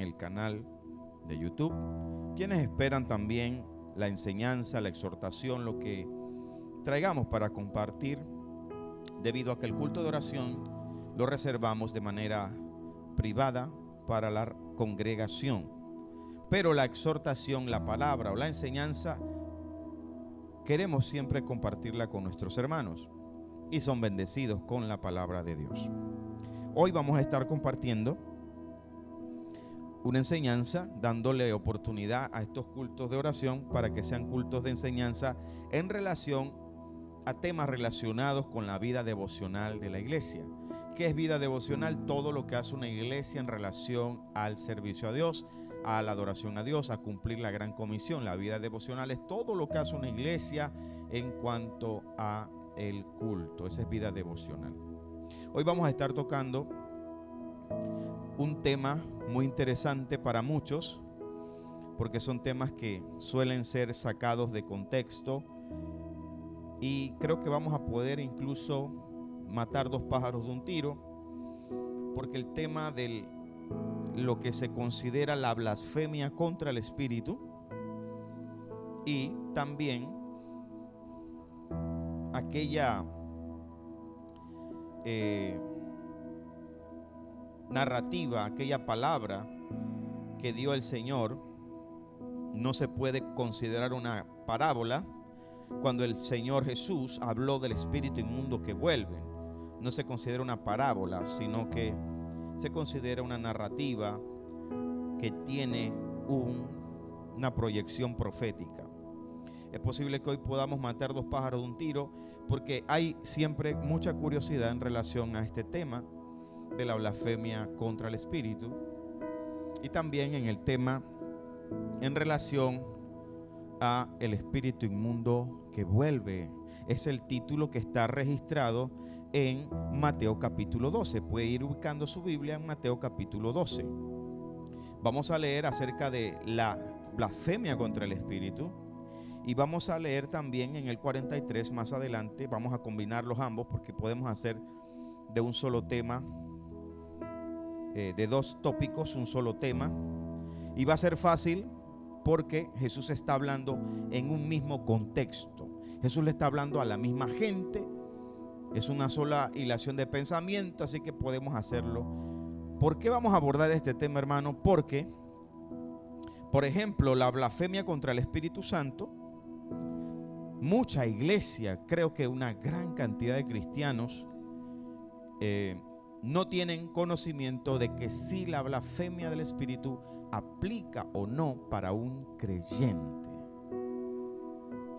el canal de YouTube, quienes esperan también la enseñanza, la exhortación, lo que traigamos para compartir, debido a que el culto de oración lo reservamos de manera privada para la congregación. Pero la exhortación, la palabra o la enseñanza, queremos siempre compartirla con nuestros hermanos y son bendecidos con la palabra de Dios. Hoy vamos a estar compartiendo una enseñanza, dándole oportunidad a estos cultos de oración para que sean cultos de enseñanza en relación a temas relacionados con la vida devocional de la iglesia. ¿Qué es vida devocional? Todo lo que hace una iglesia en relación al servicio a Dios, a la adoración a Dios, a cumplir la gran comisión. La vida devocional es todo lo que hace una iglesia en cuanto a el culto. Esa es vida devocional. Hoy vamos a estar tocando un tema muy interesante para muchos, porque son temas que suelen ser sacados de contexto, y creo que vamos a poder incluso matar dos pájaros de un tiro, porque el tema de lo que se considera la blasfemia contra el Espíritu, y también aquella narrativa, aquella palabra que dio el Señor, no se puede considerar una parábola. Cuando el Señor Jesús habló del espíritu inmundo que vuelve, no se considera una parábola, sino que se considera una narrativa que tiene una proyección profética. Es posible que hoy podamos matar dos pájaros de un tiro, porque hay siempre mucha curiosidad en relación a este tema de la blasfemia contra el Espíritu, y también en el tema en relación a el espíritu inmundo que vuelve. Es el título que está registrado en Mateo capítulo 12. Puede ir ubicando su Biblia en Mateo capítulo 12. Vamos a leer acerca de la blasfemia contra el Espíritu, y vamos a leer también en el 43 más adelante. Vamos a combinar los ambos porque podemos hacer de un solo tema, de dos tópicos, un solo tema, y va a ser fácil porque Jesús está hablando en un mismo contexto. Jesús le está hablando a la misma gente, es una sola hilación de pensamiento, así que podemos hacerlo. ¿Por qué vamos a abordar este tema, hermano? Porque, por ejemplo, la blasfemia contra el Espíritu Santo, mucha iglesia, creo que una gran cantidad de cristianos no tienen conocimiento de que si la blasfemia del Espíritu aplica o no para un creyente.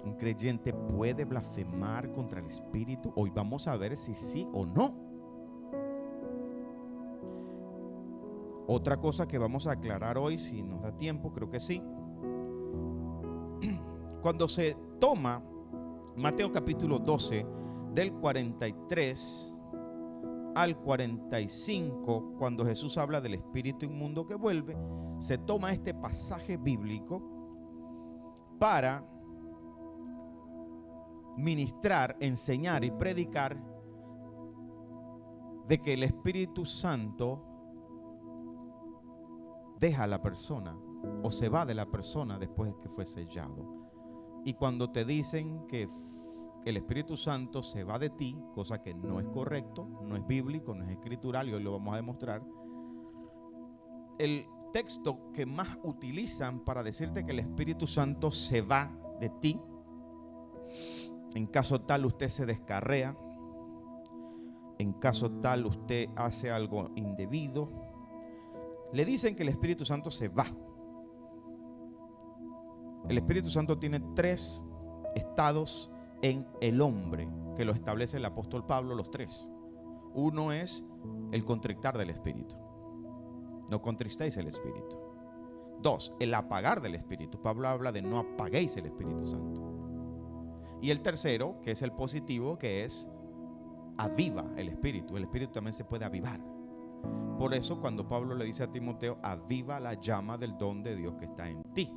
¿Un creyente puede blasfemar contra el Espíritu? Hoy vamos a ver si sí o no. Otra cosa que vamos a aclarar hoy, si nos da tiempo, creo que sí. Cuando se toma Mateo capítulo 12, del 43 al 45, cuando Jesús habla del espíritu inmundo que vuelve, se toma este pasaje bíblico para ministrar, enseñar y predicar de que el Espíritu Santo deja a la persona o se va de la persona después de que fue sellado. Y cuando te dicen que el Espíritu Santo se va de ti, cosa que no es correcto, no es bíblico, no es escritural, y hoy lo vamos a demostrar, el texto que más utilizan para decirte que el Espíritu Santo se va de ti, en caso tal usted se descarrea, en caso tal usted hace algo indebido, le dicen que el Espíritu Santo se va. El Espíritu Santo tiene 3 estados en el hombre, que lo establece el apóstol Pablo, los 3. Uno es el contrictar del Espíritu. No contristéis el Espíritu. 2, el apagar del Espíritu. Pablo habla de no apaguéis el Espíritu Santo. Y el tercero, que es el positivo, que es aviva el Espíritu. El Espíritu también se puede avivar. Por eso cuando Pablo le dice a Timoteo, aviva la llama del don de Dios que está en ti.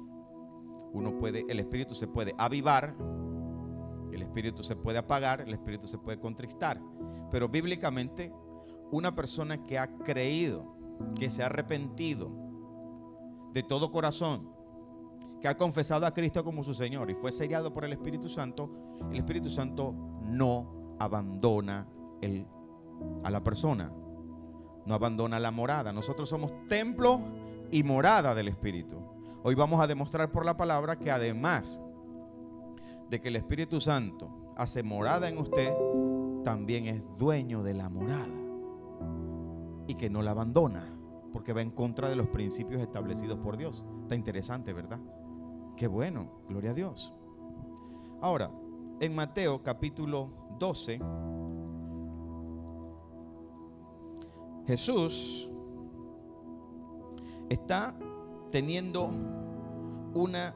El Espíritu se puede avivar, el Espíritu se puede apagar, el Espíritu se puede contristar. Pero bíblicamente, una persona que ha creído, que se ha arrepentido, de todo corazón, que ha confesado a Cristo como su Señor y fue sellado por el Espíritu Santo no abandona a la persona, no abandona la morada. Nosotros somos templo y morada del Espíritu. Hoy vamos a demostrar por la palabra que además de que el Espíritu Santo hace morada en usted, también es dueño de la morada y que no la abandona, porque va en contra de los principios establecidos por Dios. Está interesante, ¿verdad? Qué bueno, gloria a Dios. Ahora, en Mateo capítulo 12, Jesús está teniendo una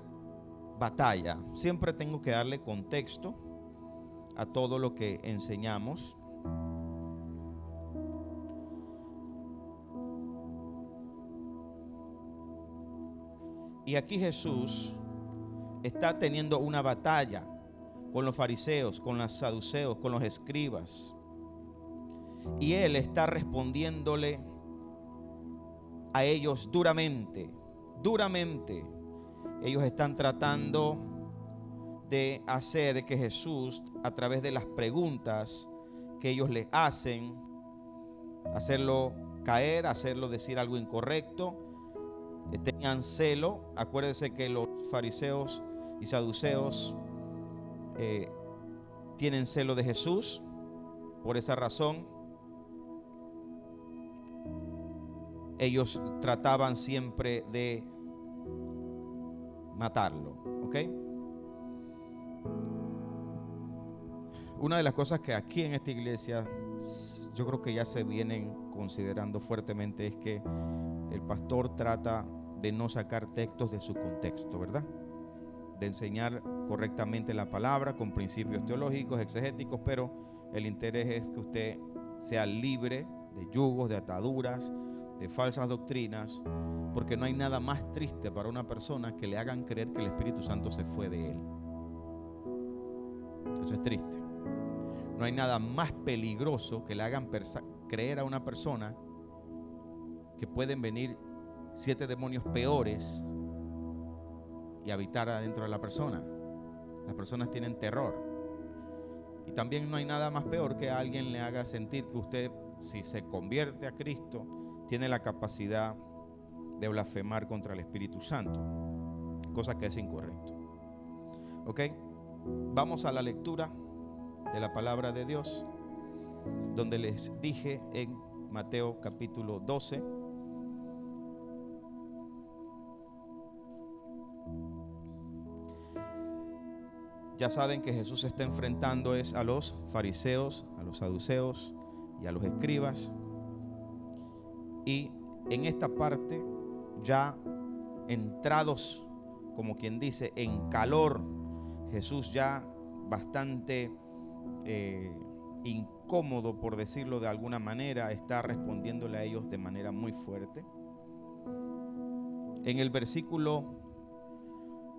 batalla. Siempre tengo que darle contexto a todo lo que enseñamos. Y aquí Jesús está teniendo una batalla con los fariseos, con los saduceos, con los escribas. Y Él está respondiéndole a ellos duramente. Ellos están tratando de hacer que Jesús, a través de las preguntas que ellos le hacen, hacerlo caer, hacerlo decir algo incorrecto. Tenían celo. Acuérdense que los fariseos y saduceos tienen celo de Jesús. Por esa razón ellos trataban siempre de matarlo, ¿ok? Una de las cosas que aquí en esta iglesia yo creo que ya se vienen considerando fuertemente es que el pastor trata de no sacar textos de su contexto, ¿verdad? De enseñar correctamente la palabra con principios teológicos, exegéticos, pero el interés es que usted sea libre de yugos, de ataduras, de falsas doctrinas, porque no hay nada más triste para una persona que le hagan creer que el Espíritu Santo se fue de él. Eso es triste. No hay nada más peligroso que le hagan creer a una persona que pueden venir 7 demonios peores y habitar adentro de la persona. Las personas tienen terror. Y también no hay nada más peor que alguien le haga sentir que usted, si se convierte a Cristo, tiene la capacidad de blasfemar contra el Espíritu Santo, cosa que es incorrecto. ¿Ok? Vamos a la lectura de la palabra de Dios, donde les dije en Mateo capítulo 12. Ya saben que Jesús se está enfrentando es a los fariseos, a los saduceos y a los escribas. Y en esta parte, ya entrados, como quien dice, en calor, Jesús ya bastante incómodo, por decirlo de alguna manera, está respondiéndole a ellos de manera muy fuerte. En el versículo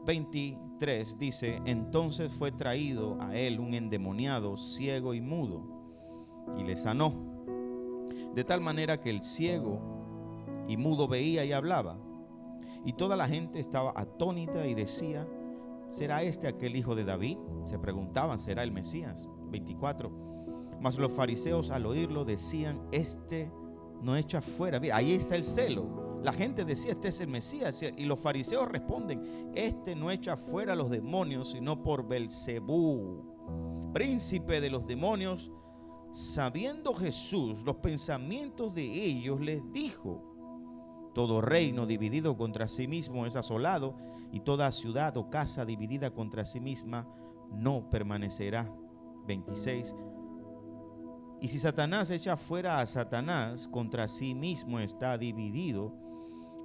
23 dice: entonces fue traído a él un endemoniado, ciego y mudo, y le sanó, de tal manera que el ciego y mudo veía y hablaba, y toda la gente estaba atónita y decía: ¿será este aquel hijo de David? Se preguntaban: ¿será el Mesías? 24. Mas los fariseos al oírlo decían: este no echa fuera. Mira, ahí está el celo. La gente decía: este es el Mesías. Y los fariseos responden: este no echa fuera a los demonios, sino por Belzebú, príncipe de los demonios. Sabiendo Jesús los pensamientos de ellos, les dijo: todo reino dividido contra sí mismo es asolado, y toda ciudad o casa dividida contra sí misma no permanecerá. 26. Y si Satanás echa fuera a Satanás, contra sí mismo está dividido.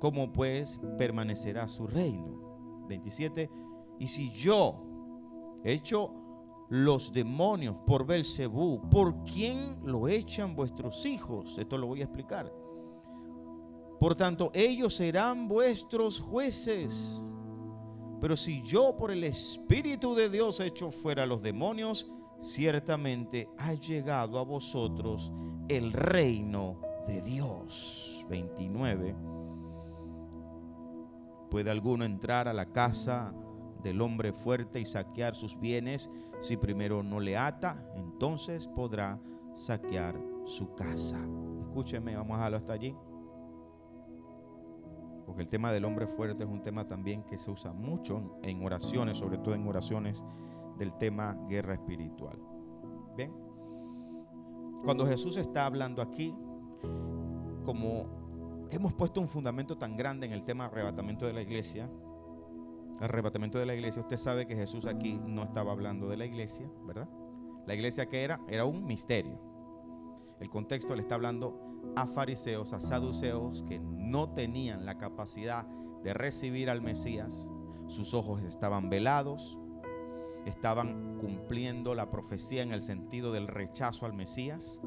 ¿Cómo pues permanecerá su reino? 27. Y si yo echo los demonios por Belzebú, ¿por quién lo echan vuestros hijos? Esto lo voy a explicar. Por tanto, ellos serán vuestros jueces. Pero si yo por el Espíritu de Dios echo fuera a los demonios, ciertamente ha llegado a vosotros el reino de Dios. 29. ¿Puede alguno entrar a la casa del hombre fuerte y saquear sus bienes si primero no le ata? Entonces podrá saquear su casa. Escúcheme, vamos a dejarlo hasta allí, porque el tema del hombre fuerte es un tema también que se usa mucho en oraciones, sobre todo en oraciones del tema guerra espiritual. Bien, cuando Jesús está hablando aquí, como hemos puesto un fundamento tan grande en el tema arrebatamiento de la iglesia, usted sabe que Jesús aquí no estaba hablando de la iglesia, ¿verdad? La iglesia, que era un misterio. El contexto le está hablando a fariseos, a saduceos, que no tenían la capacidad de recibir al Mesías. Sus ojos estaban velados, estaban cumpliendo la profecía en el sentido del rechazo al Mesías.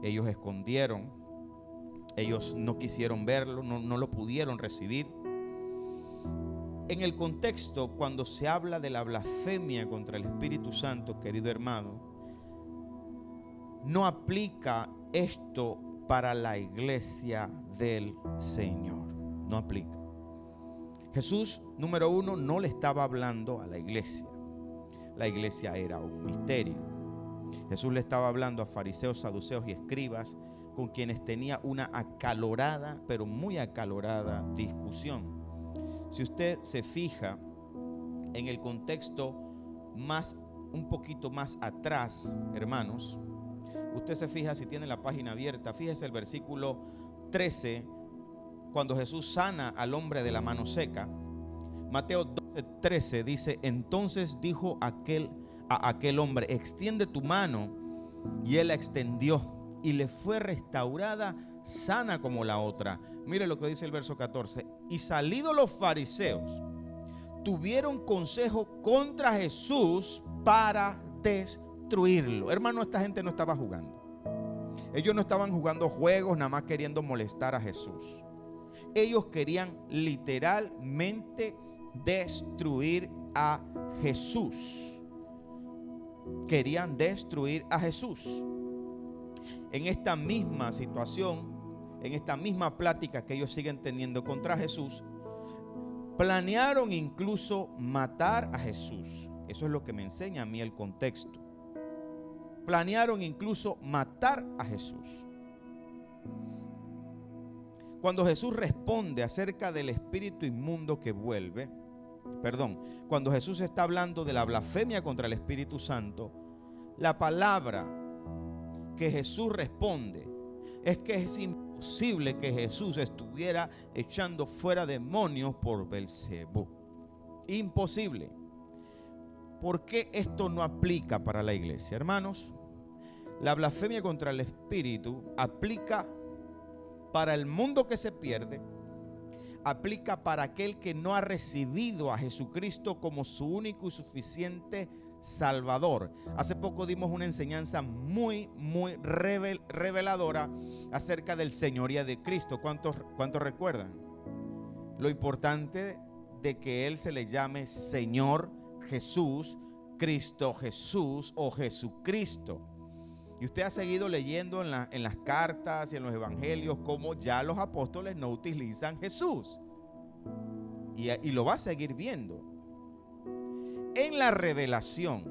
Ellos escondieron, ellos no quisieron verlo, no lo pudieron recibir. En el contexto, cuando se habla de la blasfemia contra el Espíritu Santo, querido hermano, no aplica esto para la iglesia del Señor. No aplica. Jesús, número uno, no le estaba hablando a la iglesia. La iglesia era un misterio. Jesús le estaba hablando a fariseos, saduceos y escribas, con quienes tenía una acalorada, pero muy acalorada discusión. Si usted se fija en el contexto un poquito más atrás, hermanos, usted se fija, si tiene la página abierta, fíjese el versículo 13, cuando Jesús sana al hombre de la mano seca. Mateo 12:13 dice: entonces dijo a aquel hombre, extiende tu mano, y él la extendió, y le fue restaurada sana como la otra. Mire lo que dice el verso 14: y salidos los fariseos, tuvieron consejo contra Jesús para destruirlo. Hermano, esta gente no estaba jugando. Ellos no estaban jugando juegos nada más queriendo molestar a Jesús. Ellos querían literalmente destruir a Jesús. Querían destruir a Jesús. En esta misma situación, en esta misma plática que ellos siguen teniendo contra Jesús, planearon incluso matar a Jesús. Eso es lo que me enseña a mí el contexto. Planearon incluso matar a Jesús. Cuando Jesús responde acerca del espíritu inmundo que vuelve, cuando Jesús está hablando de la blasfemia contra el Espíritu Santo, la palabra que Jesús responde es que es imposible que Jesús estuviera echando fuera demonios por Belcebú. Imposible. ¿Por qué esto no aplica para la iglesia, hermanos? La blasfemia contra el Espíritu aplica para el mundo que se pierde, aplica para aquel que no ha recibido a Jesucristo como su único y suficiente Salvador. Hace poco dimos una enseñanza muy reveladora acerca del señoría de Cristo. ¿Cuántos recuerdan? Lo importante de que Él se le llame Señor Jesús, Cristo Jesús o Jesucristo. Y usted ha seguido leyendo en las cartas y en los evangelios cómo ya los apóstoles no utilizan Jesús. Y lo va a seguir viendo. En la revelación,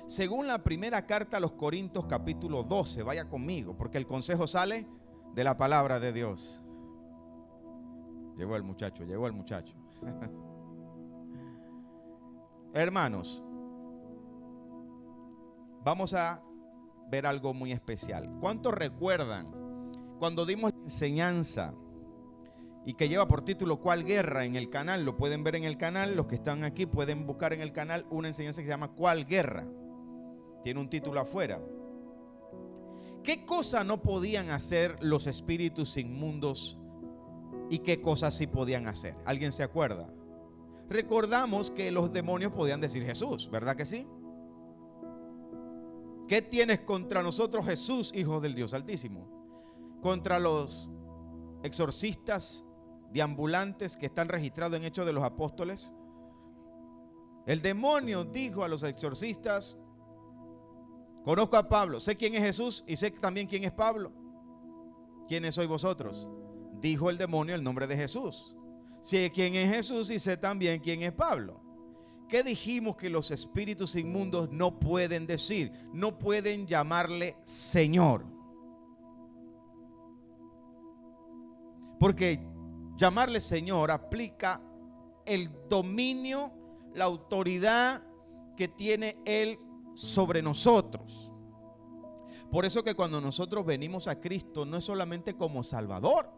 según la primera carta a los Corintios capítulo 12, vaya conmigo, porque el consejo sale de la palabra de Dios. Llegó el muchacho. Hermanos, vamos a ver algo muy especial. ¿Cuántos recuerdan cuando dimos la enseñanza y que lleva por título ¿Cuál guerra? En el canal? Lo pueden ver en el canal. Los que están aquí pueden buscar en el canal una enseñanza que se llama ¿Cuál guerra? Tiene un título afuera. ¿Qué cosa no podían hacer los espíritus inmundos y qué cosas sí podían hacer? ¿Alguien se acuerda? Recordamos que los demonios podían decir Jesús, ¿verdad que sí? ¿Qué tienes contra nosotros, Jesús, Hijo del Dios Altísimo? Contra los exorcistas deambulantes que están registrados en Hechos de los Apóstoles. El demonio dijo a los exorcistas: conozco a Pablo, sé quién es Jesús y sé también quién es Pablo. ¿Quiénes sois vosotros? dijo el demonio el nombre de Jesús. Sé quién es Jesús y sé también quién es Pablo. ¿Qué dijimos que los espíritus inmundos no pueden decir? No pueden llamarle Señor. Porque llamarle Señor aplica el dominio, la autoridad que tiene Él sobre nosotros. Por eso que cuando nosotros venimos a Cristo no es solamente como Salvador,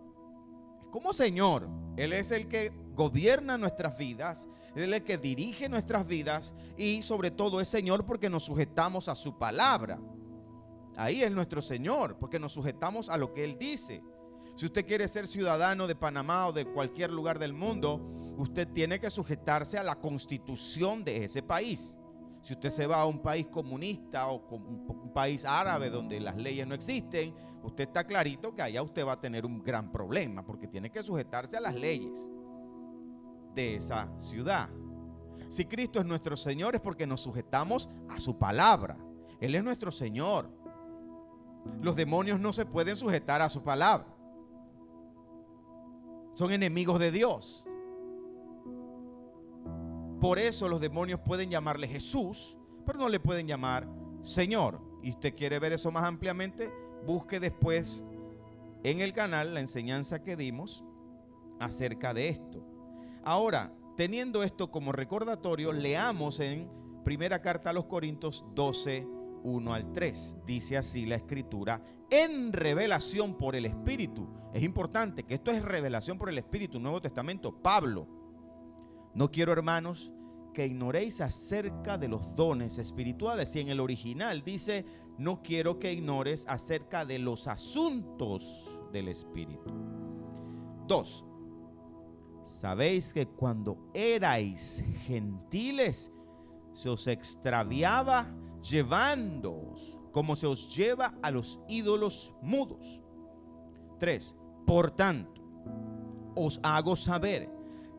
es como Señor. Él es el que gobierna nuestras vidas, Él es el que dirige nuestras vidas y sobre todo es Señor porque nos sujetamos a su palabra. Ahí es nuestro Señor, porque nos sujetamos a lo que Él dice. Si usted quiere ser ciudadano de Panamá o de cualquier lugar del mundo, usted tiene que sujetarse a la constitución de ese país. Si usted se va a un país comunista o un país árabe donde las leyes no existen, usted está clarito que allá usted va a tener un gran problema porque tiene que sujetarse a las leyes de esa ciudad. Si Cristo es nuestro Señor es porque nos sujetamos a su palabra. Él es nuestro Señor. Los demonios no se pueden sujetar a su palabra. Son enemigos de Dios. Por eso los demonios pueden llamarle Jesús, pero no le pueden llamar Señor. Y usted quiere ver eso más ampliamente, busque después en el canal la enseñanza que dimos acerca de esto. Ahora, teniendo esto como recordatorio, leamos en primera carta a los Corintios 12, 1 al 3. Dice así la escritura: en revelación por el Espíritu. Es importante que esto es revelación por el Espíritu, Nuevo Testamento, Pablo. No quiero, hermanos, que ignoréis acerca de los dones espirituales. Y en el original dice: no quiero que ignores acerca de los asuntos del Espíritu. 2. Sabéis que cuando erais gentiles se os extraviaba llevándoos como se os lleva a los ídolos mudos. 3. Por tanto, os hago saber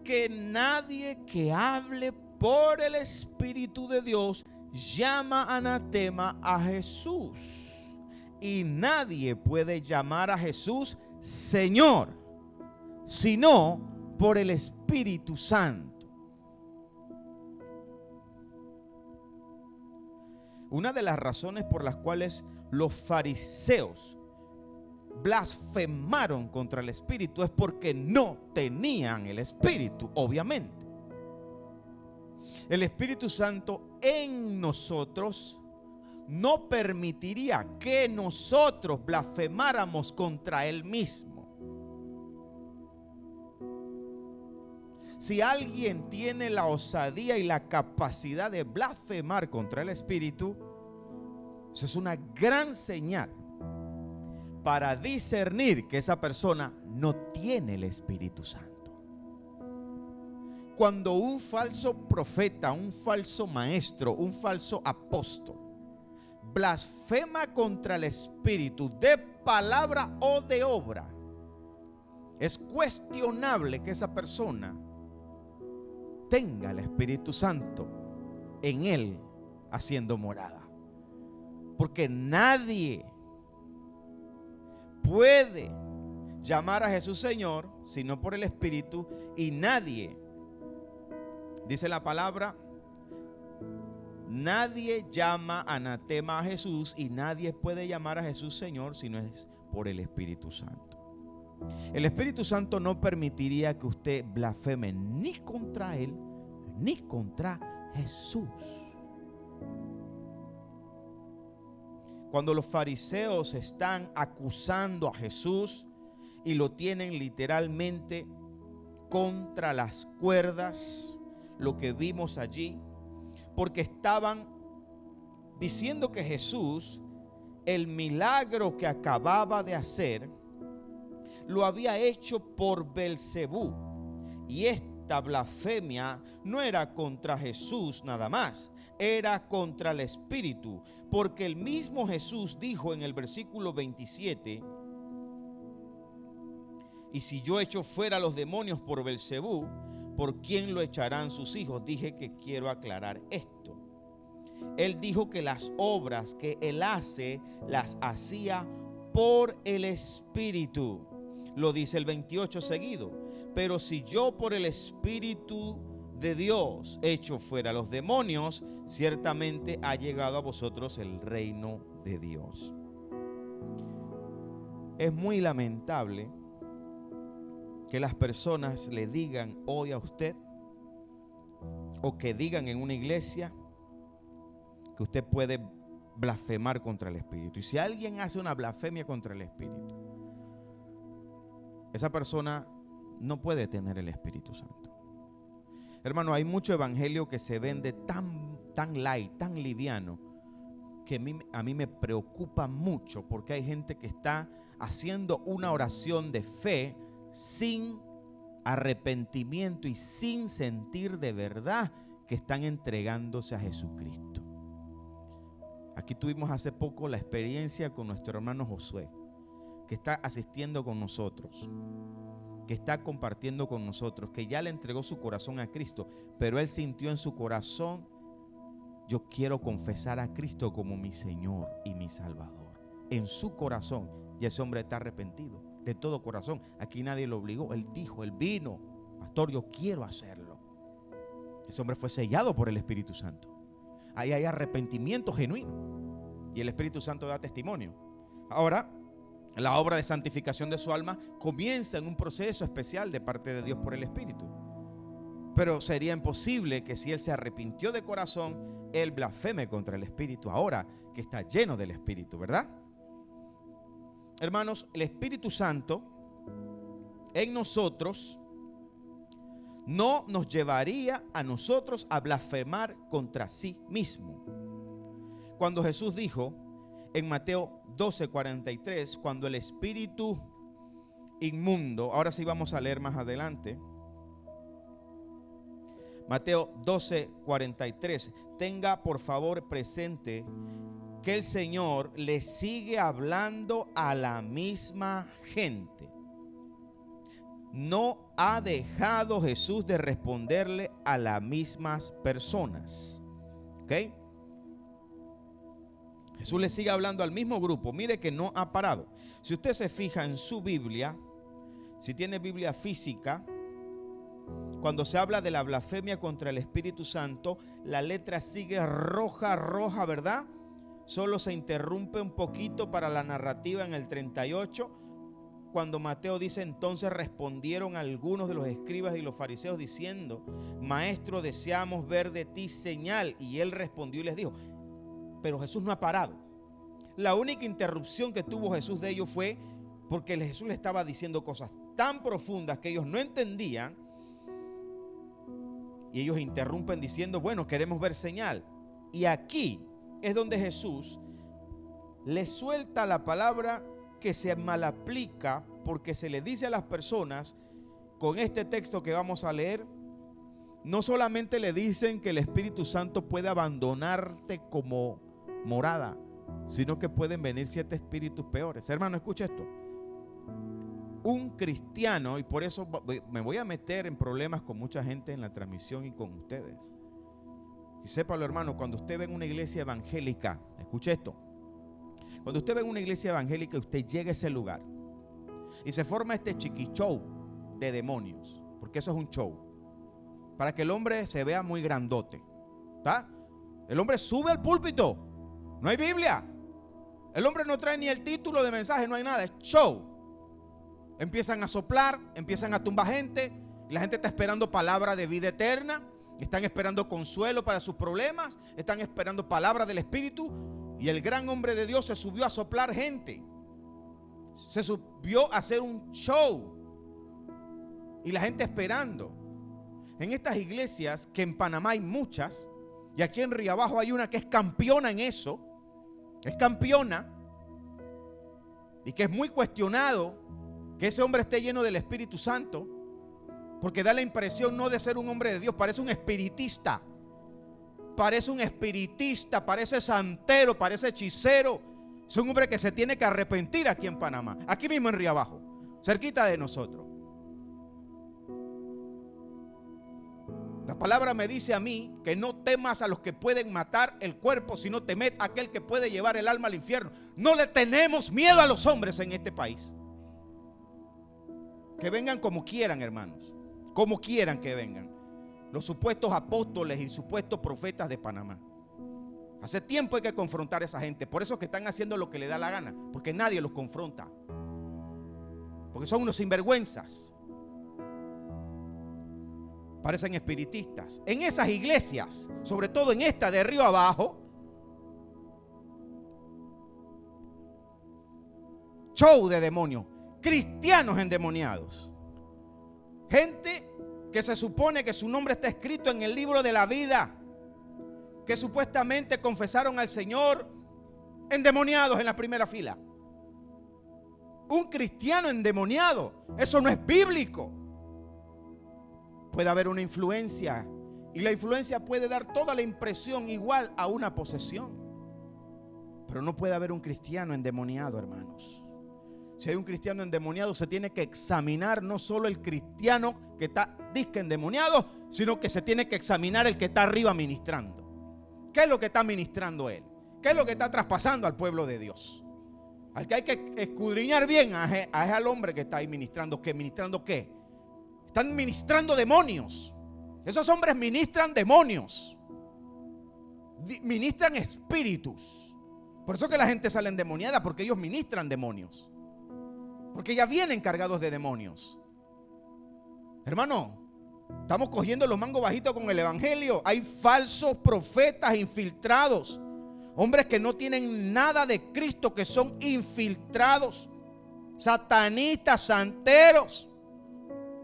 que nadie que hable por el Espíritu de Dios llama anatema a Jesús. Y nadie puede llamar a Jesús Señor, sino por el Espíritu Santo. Una de las razones por las cuales los fariseos blasfemaron contra el Espíritu es porque no tenían el Espíritu, obviamente. El Espíritu Santo en nosotros no permitiría que nosotros blasfemáramos contra Él mismo. Si alguien tiene la osadía y la capacidad de blasfemar contra el Espíritu, eso es una gran señal para discernir que esa persona no tiene el Espíritu Santo. Cuando un falso profeta, un falso maestro, un falso apóstol blasfema contra el Espíritu de palabra o de obra, es cuestionable que esa persona tenga el Espíritu Santo en él haciendo morada. Porque nadie puede llamar a Jesús Señor sino por el Espíritu, y nadie, dice la palabra, nadie llama anatema a Jesús, y nadie puede llamar a Jesús Señor si no es por el Espíritu Santo. El Espíritu Santo no permitiría que usted blasfeme ni contra Él ni contra Jesús. Cuando los fariseos están acusando a Jesús y lo tienen literalmente contra las cuerdas, lo que vimos allí, porque estaban diciendo que Jesús, el milagro que acababa de hacer, lo había hecho por Belcebú. Y esta blasfemia no era contra Jesús nada más, era contra el Espíritu, porque el mismo Jesús dijo en el versículo 27: y si yo echo fuera los demonios por Belcebú, ¿por quién lo echarán sus hijos? Dije que quiero aclarar esto. Él dijo que las obras que él hace las hacía por el Espíritu. lo dice el 28 seguido. Pero si yo por el Espíritu de Dios echo fuera los demonios, ciertamente ha llegado a vosotros el reino de Dios. Es muy lamentable que las personas le digan hoy a usted, o que digan en una iglesia, que usted puede blasfemar contra el Espíritu. Y si alguien hace una blasfemia contra el Espíritu, esa persona no puede tener el Espíritu Santo. Hermano, hay mucho evangelio que se vende tan light, tan liviano, que a mí me preocupa mucho, porque hay gente que está haciendo una oración de fe sin arrepentimiento y sin sentir de verdad que están entregándose a Jesucristo. Aquí tuvimos hace poco la experiencia con nuestro hermano Josué, que está asistiendo con nosotros, que está compartiendo con nosotros, que ya le entregó su corazón a Cristo, pero él sintió en su corazón: yo quiero confesar a Cristo como mi Señor y mi Salvador. En su corazón, y ese hombre está arrepentido de todo corazón. Aquí nadie lo obligó, él dijo, él vino: pastor, yo quiero hacerlo. Ese hombre fue sellado por el Espíritu Santo. Ahí hay arrepentimiento genuino y el Espíritu Santo da testimonio. Ahora, la obra de santificación de su alma comienza en un proceso especial de parte de Dios por el Espíritu. Pero sería imposible que, si él se arrepintió de corazón, él blasfeme contra el Espíritu ahora que está lleno del Espíritu, ¿verdad? Hermanos, el Espíritu Santo en nosotros no nos llevaría a nosotros a blasfemar contra sí mismo. Cuando Jesús dijo en Mateo 12:43, cuando el espíritu inmundo, ahora sí vamos a leer más adelante, Mateo 12:43, tenga por favor presente que el Señor le sigue hablando a la misma gente. No ha dejado Jesús de responderle a las mismas personas. ¿Ok? Jesús le sigue hablando al mismo grupo. Mire que no ha parado. Si usted se fija en su Biblia, si tiene Biblia física, cuando se habla de la blasfemia contra el Espíritu Santo, la letra sigue roja, ¿verdad? Solo se interrumpe un poquito para la narrativa en el 38, cuando Mateo dice: entonces respondieron algunos de los escribas y los fariseos diciendo: maestro, deseamos ver de ti señal. Y él respondió y les dijo. Pero Jesús no ha parado. La única interrupción que tuvo Jesús de ellos fue porque Jesús le estaba diciendo cosas tan profundas que ellos no entendían, y ellos interrumpen diciendo: bueno, queremos ver señal. Y aquí es donde Jesús le suelta la palabra que se malaplica, porque se le dice a las personas con este texto que vamos a leer, no solamente le dicen que el Espíritu Santo puede abandonarte como morada, sino que pueden venir 7 espíritus peores. Hermano, escucha esto. Un cristiano, y por eso me voy a meter en problemas con mucha gente en la transmisión y con ustedes. Y sépalo, hermano, cuando usted ve en una iglesia evangélica, escuche esto. Cuando usted ve en una iglesia evangélica y usted llega a ese lugar y se forma este chiquichou de demonios, porque eso es un show, para que el hombre se vea muy grandote, ¿está? El hombre sube al púlpito, no hay Biblia, el hombre no trae ni el título de mensaje, no hay nada, es show. Empiezan a soplar, empiezan a tumbar gente, y la gente está esperando palabra de vida eterna, están esperando consuelo para sus problemas, están esperando palabra del Espíritu. Y el gran hombre de Dios se subió a soplar gente, se subió a hacer un show, y la gente esperando. En estas iglesias, que en Panamá hay muchas, y aquí en Río Abajo hay una que es campeona en eso, es campeona, y que es muy cuestionado que ese hombre esté lleno del Espíritu Santo, porque da la impresión no de ser un hombre de Dios, parece un espiritista. Parece un espiritista, parece santero, parece hechicero. Es un hombre que se tiene que arrepentir aquí en Panamá, aquí mismo en Río Abajo, cerquita de nosotros. La palabra me dice a mí que no temas a los que pueden matar el cuerpo, sino temed a aquel que puede llevar el alma al infierno. No le tenemos miedo a los hombres en este país. Que vengan como quieran, hermanos. Como quieran que vengan. Los supuestos apóstoles y supuestos profetas de Panamá. Hace tiempo hay que confrontar a esa gente. Por eso es que están haciendo lo que les da la gana. Porque nadie los confronta. Porque son unos sinvergüenzas. Parecen espiritistas. En esas iglesias, sobre todo en esta de Río Abajo, show de demonios, cristianos endemoniados, gente que se supone que su nombre está escrito en el libro de la vida, que supuestamente confesaron al Señor, endemoniados en la primera fila. Un cristiano endemoniado, eso no es bíblico. Puede haber una influencia, y la influencia puede dar toda la impresión igual a una posesión, pero no puede haber un cristiano endemoniado, hermanos. Si hay un cristiano endemoniado, se tiene que examinar no solo el cristiano que está disque endemoniado, sino que se tiene que examinar el que está arriba ministrando. ¿Qué es lo que está ministrando él? ¿Qué es lo que está traspasando al pueblo de Dios? Al que hay que escudriñar bien es al hombre que está ahí ministrando. ¿Qué? ¿Ministrando qué? Están ministrando demonios. Esos hombres ministran demonios. Ministran espíritus. Por eso que la gente sale endemoniada, porque ellos ministran demonios. Porque ya vienen cargados de demonios. Hermano, estamos cogiendo los mangos bajitos con el evangelio. Hay falsos profetas infiltrados. Hombres que no tienen nada de Cristo, que son infiltrados. Satanistas, santeros,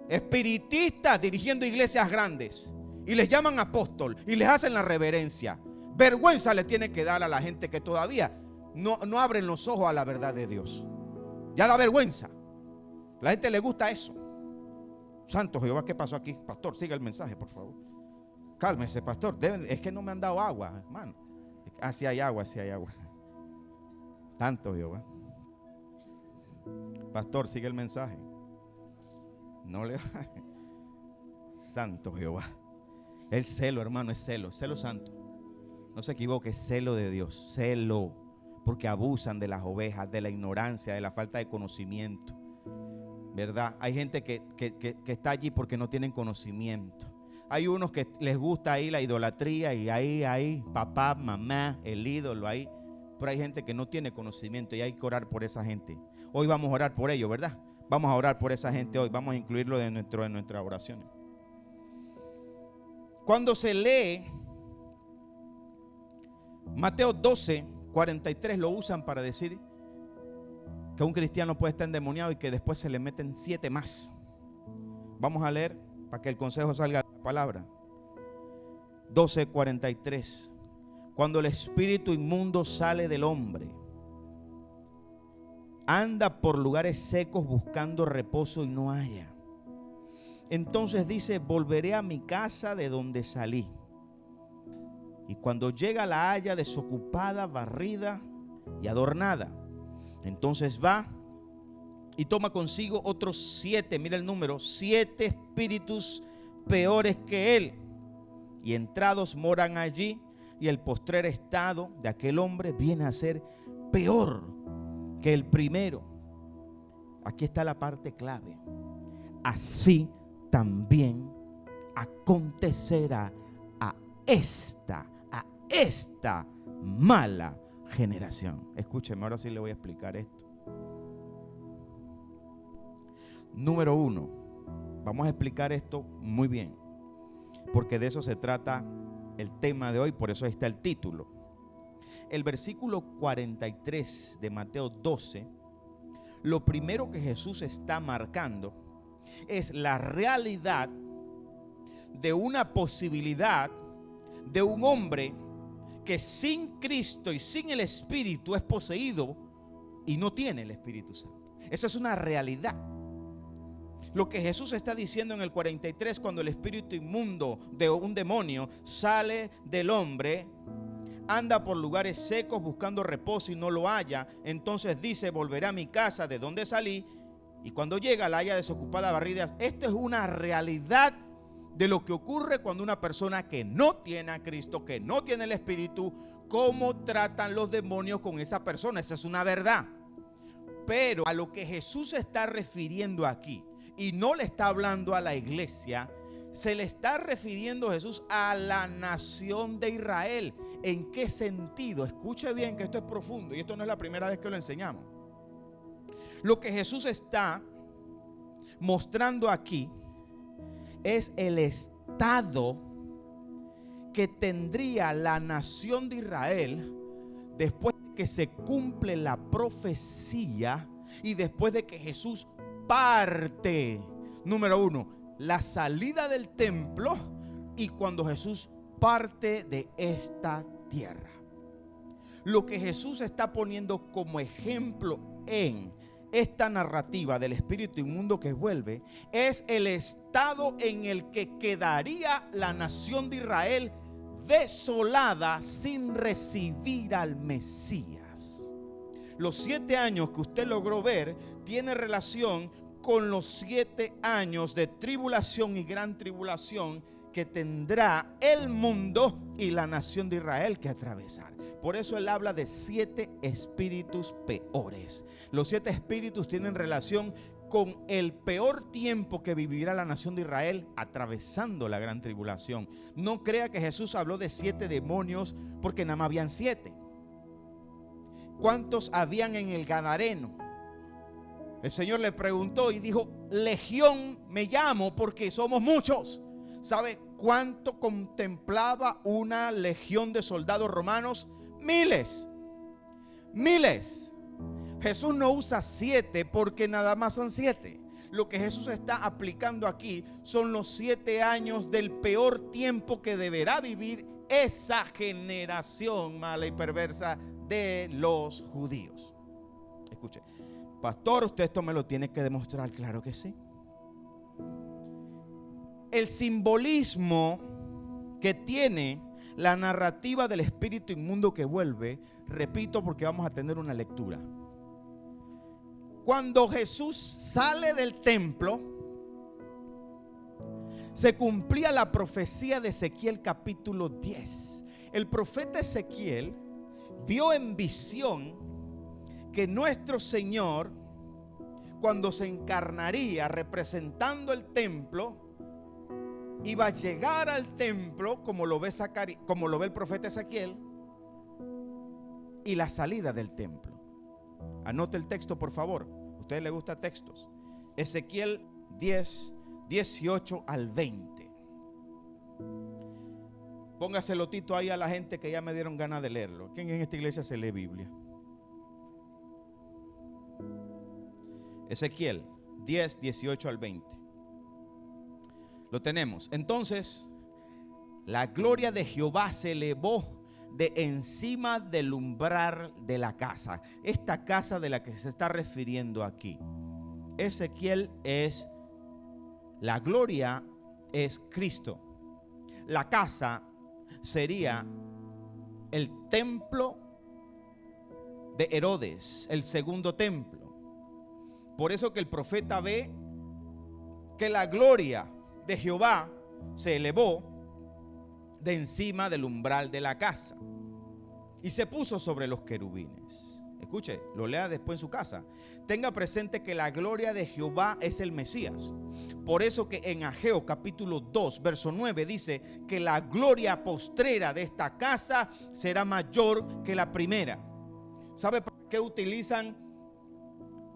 espiritistas dirigiendo iglesias grandes. Y les llaman apóstol y les hacen la reverencia. Vergüenza le tiene que dar a la gente que todavía no abren los ojos a la verdad de Dios. Ya da vergüenza. La gente le gusta eso. Santo Jehová, ¿qué pasó aquí? Pastor, siga el mensaje, por favor. Cálmese, pastor. Es que no me han dado agua, hermano. Así hay agua, así hay agua. Santo Jehová. Pastor, sigue el mensaje. No le Santo Jehová. El celo, hermano, es celo. Celo santo. No se equivoque, es celo de Dios. Celo. Porque abusan de las ovejas, de la ignorancia, de la falta de conocimiento. ¿Verdad? Hay gente que está allí porque no tienen conocimiento. Hay unos que les gusta ahí la idolatría y ahí, papá, mamá, el ídolo ahí. Pero hay gente que no tiene conocimiento y hay que orar por esa gente. Hoy vamos a orar por ellos, ¿verdad? Vamos a orar por esa gente hoy. Vamos a incluirlo en nuestras oraciones. Cuando se lee Mateo 12:43, lo usan para decir que un cristiano puede estar endemoniado y que después se le meten 7 más. Vamos a leer para que el consejo salga de la palabra. 12:43. Cuando el espíritu inmundo sale del hombre, anda por lugares secos buscando reposo y no halla. Entonces dice: volveré a mi casa de donde salí. Y cuando llega la halla desocupada, barrida y adornada, entonces va y toma consigo otros 7, mira el número, 7 espíritus peores que él, y entrados moran allí, y el postrer estado de aquel hombre viene a ser peor que el primero. Aquí está la parte clave. Así también acontecerá a esta mala generación. Escúcheme, ahora sí le voy a explicar esto. Número 1, vamos a explicar esto muy bien, porque de eso se trata el tema de hoy, por eso ahí está el título. El versículo 43 de Mateo 12, lo primero que Jesús está marcando es la realidad de una posibilidad de un hombre que sin Cristo y sin el Espíritu es poseído y no tiene el Espíritu Santo. Eso es una realidad. Lo que Jesús está diciendo en el 43, cuando el espíritu inmundo de un demonio sale del hombre, anda por lugares secos buscando reposo y no lo halla, entonces dice: volveré a mi casa de donde salí, y cuando llega la halla desocupada, barrida. Esto es una realidad de lo que ocurre cuando una persona que no tiene a Cristo, que no tiene el Espíritu, cómo tratan los demonios con esa persona. Esa es una verdad. Pero a lo que Jesús se está refiriendo aquí y no le está hablando a la iglesia, se le está refiriendo Jesús a la nación de Israel. ¿En qué sentido? Escuche bien que esto es profundo y esto no es la primera vez que lo enseñamos. Lo que Jesús está mostrando aquí es el estado que tendría la nación de Israel después de que se cumple la profecía y después de que Jesús parte. Número 1, la salida del templo y cuando Jesús parte de esta tierra. Lo que Jesús está poniendo como ejemplo en esta narrativa del espíritu inmundo que vuelve es el estado en el que quedaría la nación de Israel desolada sin recibir al Mesías. Los 7 años que usted logró ver tiene relación con los 7 años de tribulación y gran tribulación que tendrá el mundo y la nación de Israel que atravesar. Por eso él habla de 7 espíritus peores. Los 7 espíritus tienen relación con el peor tiempo que vivirá la nación de Israel atravesando la gran tribulación. No crea que Jesús habló de 7 demonios porque nada más habían 7. ¿Cuántos habían en el Gadareno? El Señor le preguntó y dijo: Legión me llamo porque somos muchos. ¿Sabe cuánto contemplaba una legión de soldados romanos? Miles. Jesús no usa 7 porque nada más son 7. Lo que Jesús está aplicando aquí son los 7 años del peor tiempo que deberá vivir esa generación mala y perversa de los judíos. Escuche, pastor, usted esto me lo tiene que demostrar. Claro que sí. El simbolismo que tiene la narrativa del espíritu inmundo que vuelve, repito porque vamos a tener una lectura. Cuando Jesús sale del templo, se cumplía la profecía de Ezequiel capítulo 10. El profeta Ezequiel vio en visión que nuestro Señor, cuando se encarnaría representando el templo, iba a llegar al templo como lo ve el profeta Ezequiel, y la salida del templo. Anote el texto, por favor. A ustedes les gustan textos. Ezequiel 10, 18 al 20. Póngaselo Tito ahí a la gente que ya me dieron ganas de leerlo. ¿Quién en esta iglesia se lee Biblia? Ezequiel 10, 18 al 20. Lo tenemos. Entonces, la gloria de Jehová se elevó de encima del umbral de la casa. Esta casa de la que se está refiriendo aquí, Ezequiel, es la gloria, es Cristo. La casa sería el templo de Herodes, el segundo templo. Por eso que el profeta ve que la gloria de Jehová se elevó de encima del umbral de la casa y se puso sobre los querubines. Escuche, lo lea después en su casa. Tenga presente que la gloria de Jehová es el Mesías. Por eso que en Ageo capítulo 2 verso 9 dice que la gloria postrera de esta casa será mayor que la primera. ¿Sabe por qué utilizan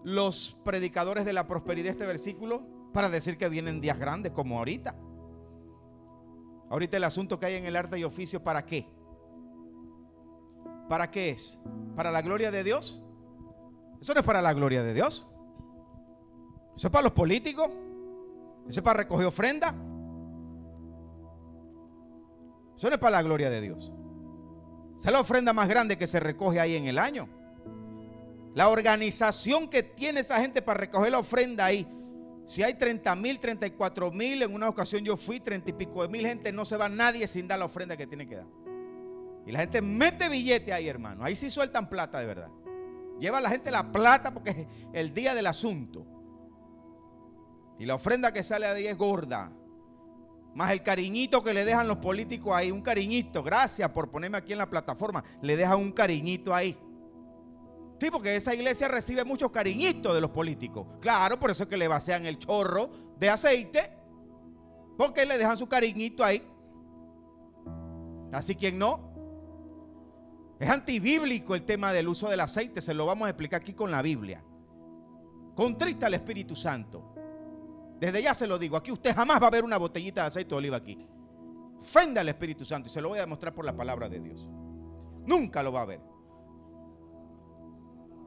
los predicadores de la prosperidad este versículo? Para decir que vienen días grandes como ahorita. Ahorita el asunto que hay en el arte y oficio, ¿para qué? ¿Para qué es? ¿Para la gloria de Dios? Eso no es para la gloria de Dios. Eso es para los políticos. Eso es para recoger ofrenda. Eso no es para la gloria de Dios. Esa es la ofrenda más grande que se recoge ahí en el año. La organización que tiene esa gente para recoger la ofrenda ahí. Si hay 30,000, 34,000, en una ocasión yo fui 30 y pico de mil gente, no se va nadie sin dar la ofrenda que tiene que dar. Y la gente mete billete ahí, hermano. Ahí sí sueltan plata de verdad. Lleva a la gente la plata porque es el día del asunto. Y la ofrenda que sale de ahí es gorda. Más el cariñito que le dejan los políticos ahí. Un cariñito. Gracias por ponerme aquí en la plataforma. Le dejan un cariñito ahí. Sí, porque esa iglesia recibe muchos cariñitos de los políticos. Claro, por eso es que le vacían el chorro de aceite, porque le dejan su cariñito ahí. Así quien no. Es antibíblico el tema del uso del aceite. Se lo vamos a explicar aquí con la Biblia. Contrista al Espíritu Santo. Desde ya se lo digo. Aquí usted jamás va a ver una botellita de aceite de oliva aquí. Ofenda al Espíritu Santo. Y se lo voy a demostrar por la palabra de Dios. Nunca lo va a ver.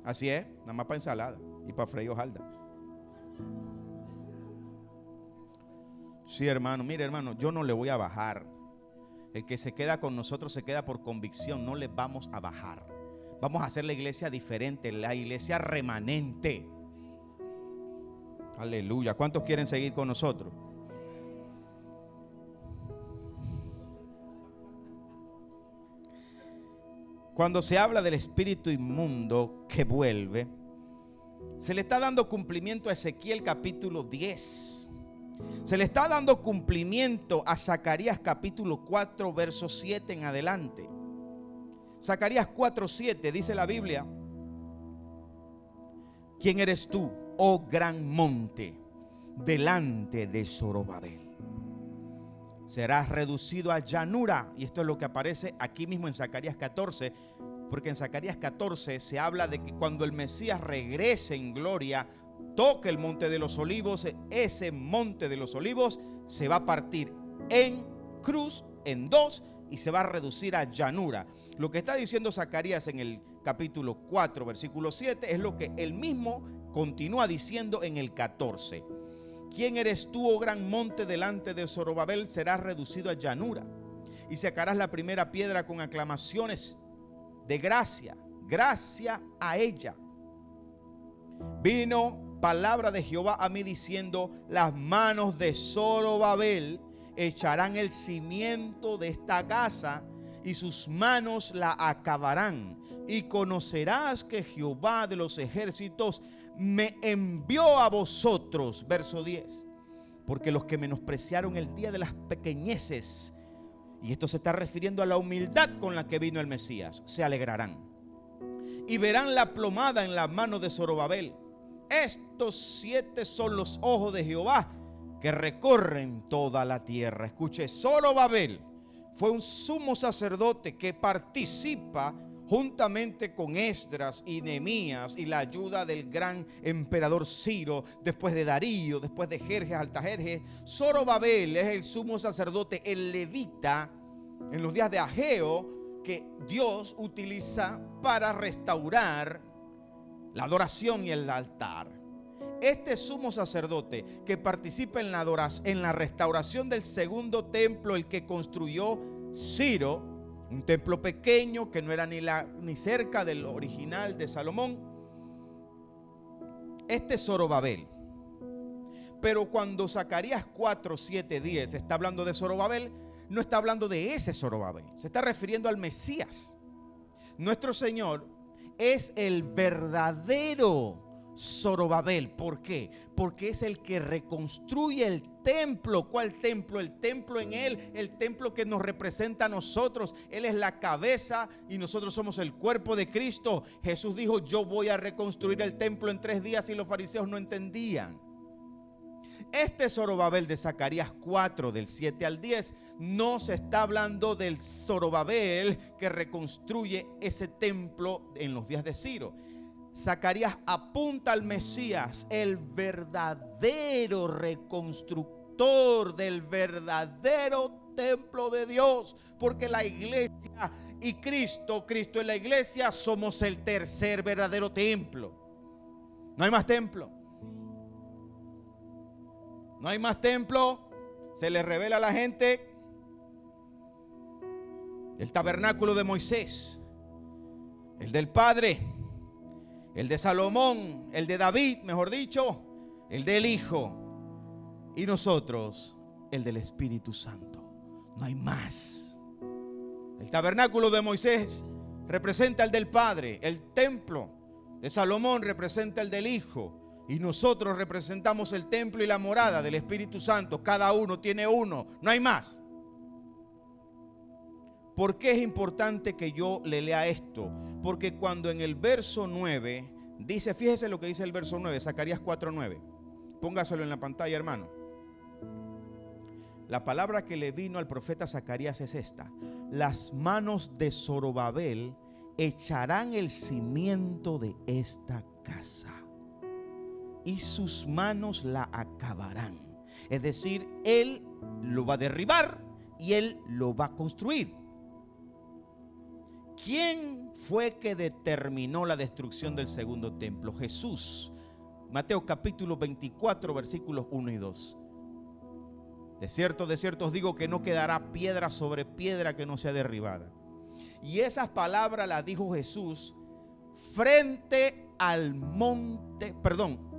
Así es. Nada más para ensalada y para freír hojalda. Sí, hermano. Mire, hermano, yo no le voy a bajar. El que se queda con nosotros se queda por convicción. No le vamos a bajar. Vamos a hacer la iglesia diferente, la iglesia remanente. Aleluya. ¿Cuántos quieren seguir con nosotros? Cuando se habla del espíritu inmundo que vuelve, se le está dando cumplimiento a Ezequiel capítulo 10. Se le está dando cumplimiento a Zacarías capítulo 4, verso 7 en adelante. Zacarías 4, 7 dice la Biblia: ¿quién eres tú, oh gran monte, delante de Zorobabel? Serás reducido a llanura. Y esto es lo que aparece aquí mismo en Zacarías 14, porque en Zacarías 14 se habla de que cuando el Mesías regrese en gloria, toque el monte de los olivos. Ese monte de los olivos se va a partir en cruz, en dos, y se va a reducir a llanura. Lo que está diciendo Zacarías en el capítulo 4, versículo 7, es lo que él mismo continúa diciendo en el 14. ¿Quién eres tú, oh gran monte, delante de Zorobabel? Serás reducido a llanura, y sacarás la primera piedra con aclamaciones de gracia, gracia a ella. Vino palabra de Jehová a mí diciendo: las manos de Zorobabel echarán el cimiento de esta casa, y sus manos la acabarán, y conocerás que Jehová de los ejércitos me envió a vosotros. Verso 10. Porque los que menospreciaron el día de las pequeñeces, y esto se está refiriendo a la humildad con la que vino el Mesías, se alegrarán y verán la plomada en la mano de Zorobabel. Estos 7 son los ojos de Jehová que recorren toda la tierra. Escuche, Zorobabel fue un sumo sacerdote que participa juntamente con Esdras y Nehemías y la ayuda del gran emperador Ciro, después de Darío, después de Jerjes, Altajerjes. Zorobabel es el sumo sacerdote, el levita, en los días de Ageo, que Dios utiliza para restaurar la adoración y el altar. Este sumo sacerdote que participa en la restauración del segundo templo, el que construyó Ciro, un templo pequeño que no era ni cerca del original de Salomón. Este es Zorobabel. Pero cuando Zacarías 4, 7, 10 está hablando de Zorobabel, no está hablando de ese Zorobabel. Se está refiriendo al Mesías. Nuestro Señor es el verdadero Zorobabel. ¿Por qué? Porque es el que reconstruye el templo. ¿Cuál templo? El templo en él, el templo que nos representa a nosotros. Él es la cabeza y nosotros somos el cuerpo de Cristo. Jesús dijo: yo voy a reconstruir el templo en 3 días, y los fariseos no entendían. Este Zorobabel de Zacarías 4, del 7 al 10, no se está hablando del Zorobabel que reconstruye ese templo en los días de Ciro. Zacarías apunta al Mesías, el verdadero reconstructor del verdadero templo de Dios, porque la iglesia y Cristo y la iglesia somos el tercer verdadero templo. No hay más templo. No hay más templo. Se le revela a la gente el tabernáculo de Moisés, el del Padre, el de Salomón, el de David, mejor dicho, el del Hijo, y nosotros el del Espíritu Santo. No hay más. El tabernáculo de Moisés representa el del Padre, el templo de Salomón representa el del Hijo, y nosotros representamos el templo y la morada del Espíritu Santo. Cada uno tiene uno, no hay más. ¿Por qué es importante que yo le lea esto? Porque cuando en el verso 9 dice, fíjese lo que dice el verso 9, Zacarías 4:9. Póngaselo en la pantalla, hermano. La palabra que le vino al profeta Zacarías es esta: las manos de Zorobabel echarán el cimiento de esta casa y sus manos la acabarán. Es decir, él lo va a derribar y él lo va a construir. ¿Quién fue que determinó la destrucción del segundo templo? Jesús. Mateo capítulo 24 versículos 1 y 2. De cierto os digo que no quedará piedra sobre piedra que no sea derribada. Y esas palabras las dijo Jesús frente al monte,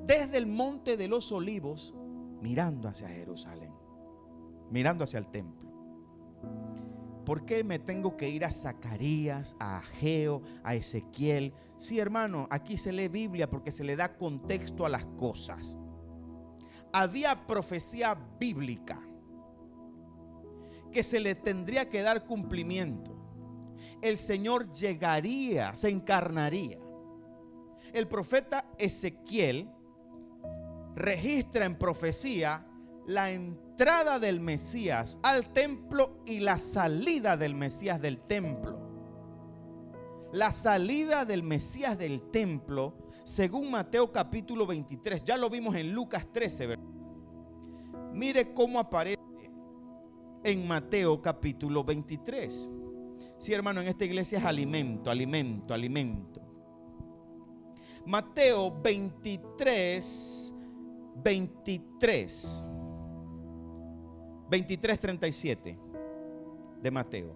desde el monte de los olivos, mirando hacia Jerusalén, mirando hacia el templo. ¿Por qué me tengo que ir a Zacarías, a Ageo, a Ezequiel? Sí, hermano, aquí se lee Biblia porque se le da contexto a las cosas. Había profecía bíblica que se le tendría que dar cumplimiento. El Señor llegaría, se encarnaría. El profeta Ezequiel registra en profecía la entrada del Mesías al templo y la salida del Mesías del templo. La salida del Mesías del templo, según Mateo capítulo 23, ya lo vimos en Lucas 13, ¿verdad? Mire cómo aparece en Mateo capítulo 23. Sí, hermano, en esta iglesia es alimento. Mateo 23, 37 de Mateo.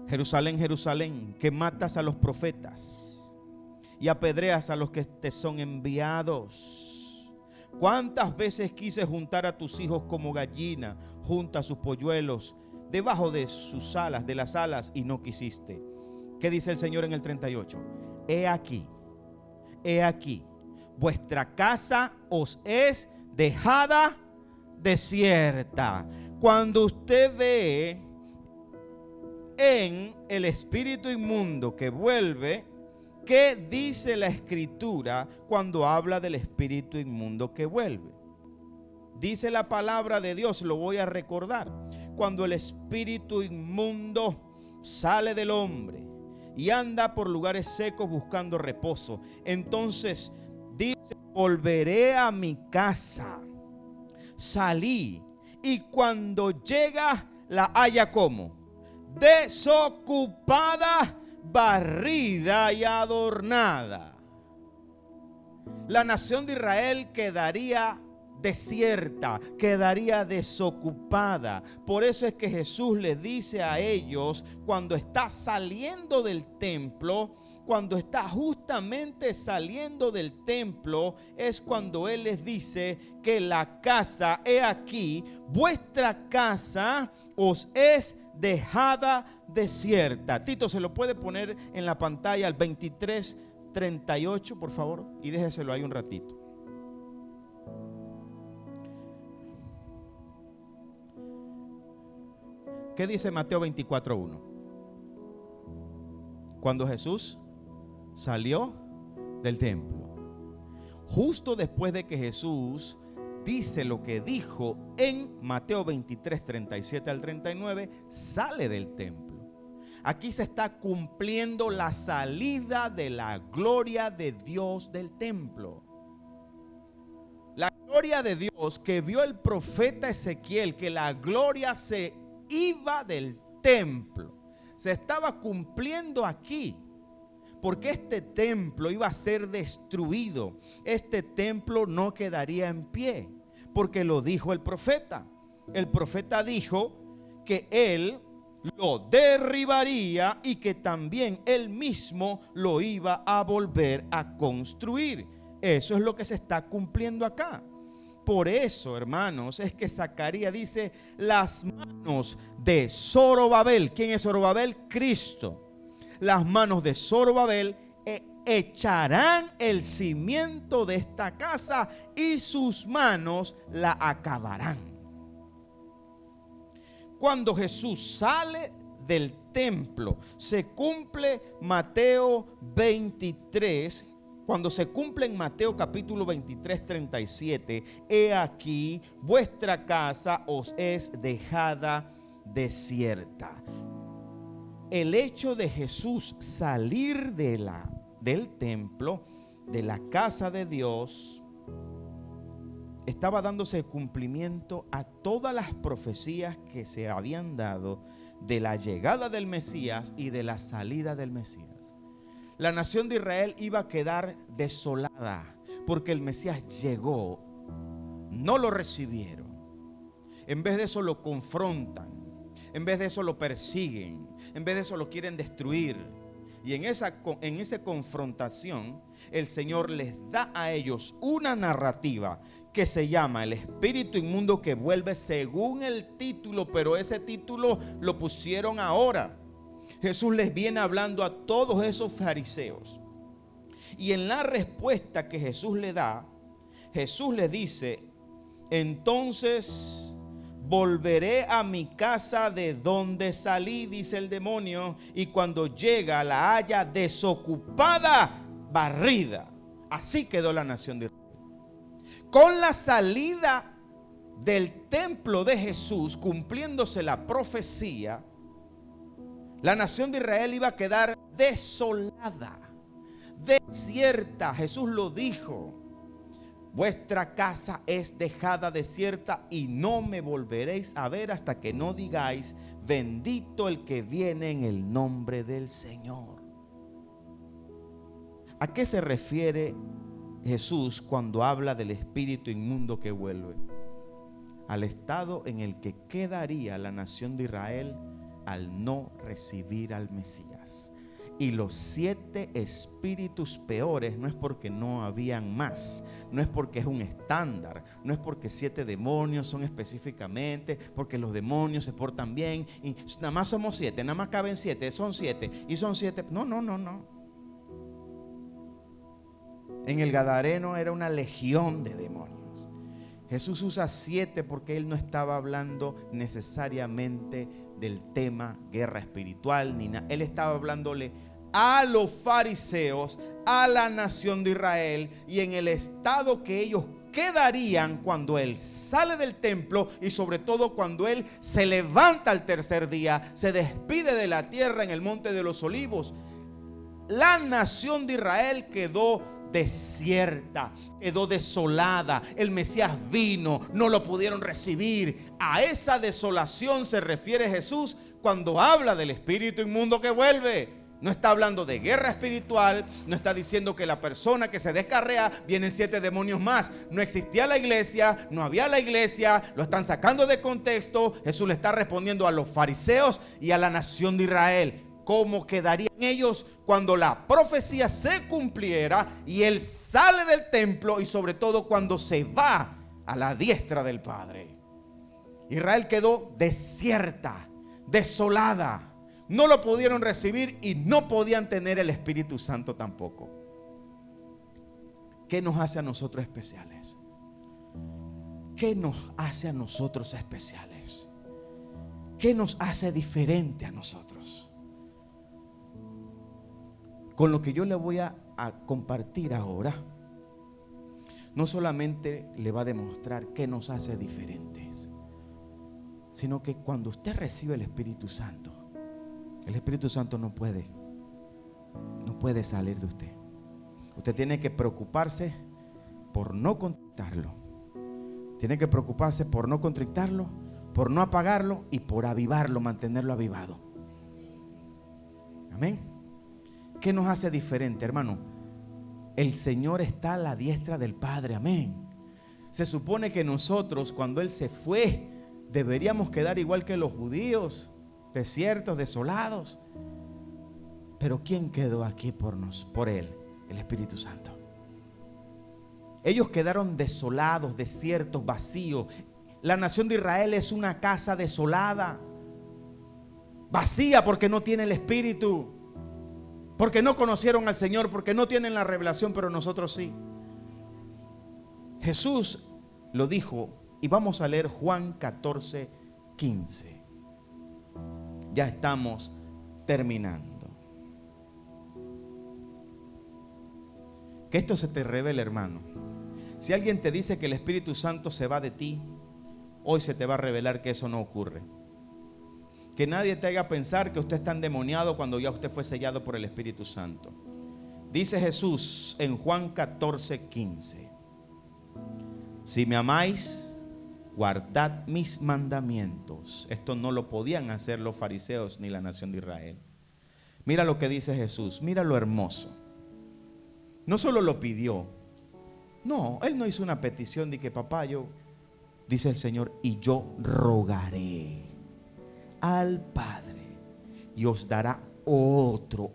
Jerusalén, Jerusalén, que matas a los profetas y apedreas a los que te son enviados. ¿Cuántas veces quise juntar a tus hijos como gallina junta a sus polluelos debajo de sus alas, de las alas, y no quisiste? ¿Qué dice el Señor en el 38? He aquí, vuestra casa os es dejada desierta. Cuando usted ve en el espíritu inmundo que vuelve, ¿qué dice la Escritura cuando habla del espíritu inmundo que vuelve? Dice la palabra de Dios, lo voy a recordar: cuando el espíritu inmundo sale del hombre y anda por lugares secos buscando reposo, entonces dice: volveré a mi casa. Salí, y cuando llega la halla como desocupada, barrida y adornada. La nación de Israel quedaría desierta, quedaría desocupada. Por eso es que Jesús les dice a ellos, cuando está saliendo del templo, cuando está justamente saliendo del templo, es cuando Él les dice que la casa, he aquí, vuestra casa os es dejada desierta. Tito, ¿se lo puede poner en la pantalla al 23:38, por favor? Y déjeselo ahí un ratito. ¿Qué dice Mateo 24:1? Cuando Jesús salió del templo, justo después de que Jesús dice lo que dijo en Mateo 23:37 al 39, sale del templo. Aquí se está cumpliendo la salida de la gloria de Dios del templo. La gloria de Dios que vio el profeta Ezequiel, que la gloria se iba del templo, se estaba cumpliendo aquí. Porque este templo iba a ser destruido. Este templo no quedaría en pie, porque lo dijo el profeta. El profeta dijo que él lo derribaría y que también él mismo lo iba a volver a construir. Eso es lo que se está cumpliendo acá. Por eso, hermanos, es que Zacarías dice: las manos de Zorobabel. ¿Quién es Zorobabel? Cristo. Las manos de Zorobabel echarán el cimiento de esta casa y sus manos la acabarán. Cuando Jesús sale del templo. Se cumple Mateo 23. Cuando se cumple en Mateo capítulo 23, 37, he aquí vuestra casa os es dejada desierta. El hecho de Jesús salir del templo, de la casa de Dios, estaba dándose cumplimiento a todas las profecías que se habían dado de la llegada del Mesías y de la salida del Mesías. La nación de Israel iba a quedar desolada porque el Mesías llegó, no lo recibieron. En vez de eso lo confrontan, en vez de eso lo persiguen, en vez de eso lo quieren destruir. Y en esa confrontación, el Señor les da a ellos una narrativa que se llama El espíritu inmundo que vuelve, según el título, pero ese título lo pusieron ahora. Jesús les viene hablando a todos esos fariseos. Y en la respuesta que Jesús le da, Jesús le dice: entonces volveré a mi casa de donde salí, dice el demonio, y cuando llega la haya desocupada, barrida. Así quedó la nación de Israel. Con la salida del templo de Jesús, cumpliéndose la profecía, la nación de Israel iba a quedar desolada, desierta. Jesús lo dijo: vuestra casa es dejada desierta y no me volveréis a ver hasta que no digáis: bendito el que viene en el nombre del Señor. ¿A qué se refiere Jesús cuando habla del espíritu inmundo que vuelve? Al estado en el que quedaría la nación de Israel al no recibir al Mesías. Y los 7 espíritus peores no es porque no habían más, no es porque es un estándar, no es porque 7 demonios son específicamente, porque los demonios se portan bien y nada más somos 7, nada más caben 7, son 7 y son 7. No. En el Gadareno era una legión de demonios. Jesús usa 7 porque él no estaba hablando necesariamente del tema guerra espiritual ni nada. Él estaba hablándole a los fariseos, a la nación de Israel, y en el estado que ellos quedarían cuando él sale del templo, y sobre todo cuando él se levanta al tercer día, se despide de la tierra en el monte de los olivos. La nación de Israel quedó desierta, quedó desolada. El Mesías vino, no lo pudieron recibir. A esa desolación se refiere Jesús cuando habla del espíritu inmundo que vuelve. No está hablando de guerra espiritual, no está diciendo que la persona que se descarrea vienen 7 demonios más. No existía la iglesia, no había la iglesia, lo están sacando de contexto. Jesús le está respondiendo a los fariseos y a la nación de Israel. ¿Cómo quedarían ellos cuando la profecía se cumpliera y él sale del templo, y sobre todo cuando se va a la diestra del Padre? Israel quedó desierta, desolada. No lo pudieron recibir y no podían tener el Espíritu Santo tampoco. ¿Qué nos hace a nosotros especiales? ¿Qué nos hace a nosotros especiales? ¿Qué nos hace diferente a nosotros? Con lo que yo le voy a compartir ahora, no solamente le va a demostrar qué nos hace diferentes, sino que cuando usted recibe el Espíritu Santo no puede salir de usted. Usted tiene que preocuparse por no contrictarlo. Tiene que preocuparse por no contrictarlo, por no apagarlo y por avivarlo, mantenerlo avivado. Amén. ¿Qué nos hace diferente, hermano? El Señor está a la diestra del Padre. Amén. Se supone que nosotros, cuando Él se fue, deberíamos quedar igual que los judíos, desiertos, desolados. Pero ¿quién quedó aquí por Él? El Espíritu Santo. Ellos quedaron desolados, desiertos, vacíos. La nación de Israel es una casa desolada, vacía, porque no tiene el Espíritu, porque no conocieron al Señor, porque no tienen la revelación, pero nosotros sí. Jesús lo dijo, y vamos a leer Juan 14, 15. Ya estamos terminando. Que esto se te revele, hermano. Si alguien te dice que el Espíritu Santo se va de ti, hoy se te va a revelar que eso no ocurre. Que nadie te haga pensar que usted está endemoniado cuando ya usted fue sellado por el Espíritu Santo. Dice Jesús en Juan 14:15: si me amáis, guardad mis mandamientos. Esto no lo podían hacer los fariseos ni la nación de Israel. Mira lo que dice Jesús, mira lo hermoso. No solo lo pidió, no, Él no hizo una petición de que papá, dice el Señor, y yo rogaré al Padre y os dará otro,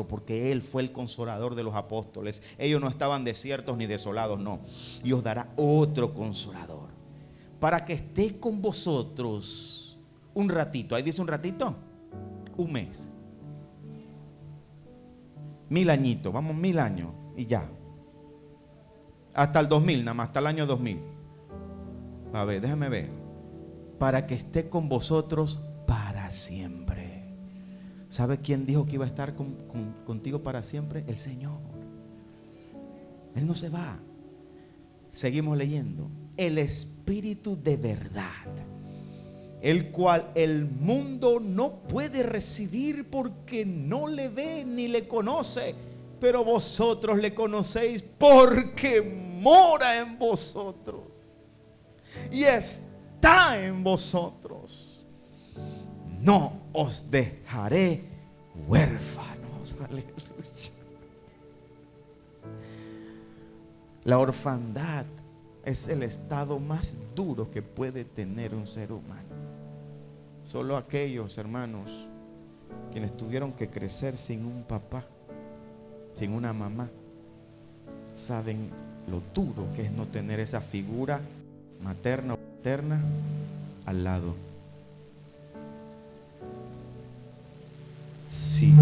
porque Él fue el consolador de los apóstoles. Ellos no estaban desiertos ni desolados, no. Y os dará otro consolador para que esté con vosotros un ratito. Ahí dice un ratito, un mes, 1000 añitos, vamos, 1000 años y ya. Hasta el 2000, nada más, hasta el año 2000. A ver, déjame ver. Para que esté con vosotros para siempre. ¿Sabe quién dijo que iba a estar contigo para siempre? El Señor. Él no se va. Seguimos leyendo. El Espíritu de verdad, el cual el mundo no puede recibir porque no le ve ni le conoce, pero vosotros le conocéis porque mora en vosotros y está en vosotros. No os dejaré huérfanos. Aleluya. La orfandad es el estado más duro que puede tener un ser humano. Solo aquellos hermanos quienes tuvieron que crecer sin un papá, sin una mamá, saben lo duro que es no tener esa figura materna o paterna al lado. Sí.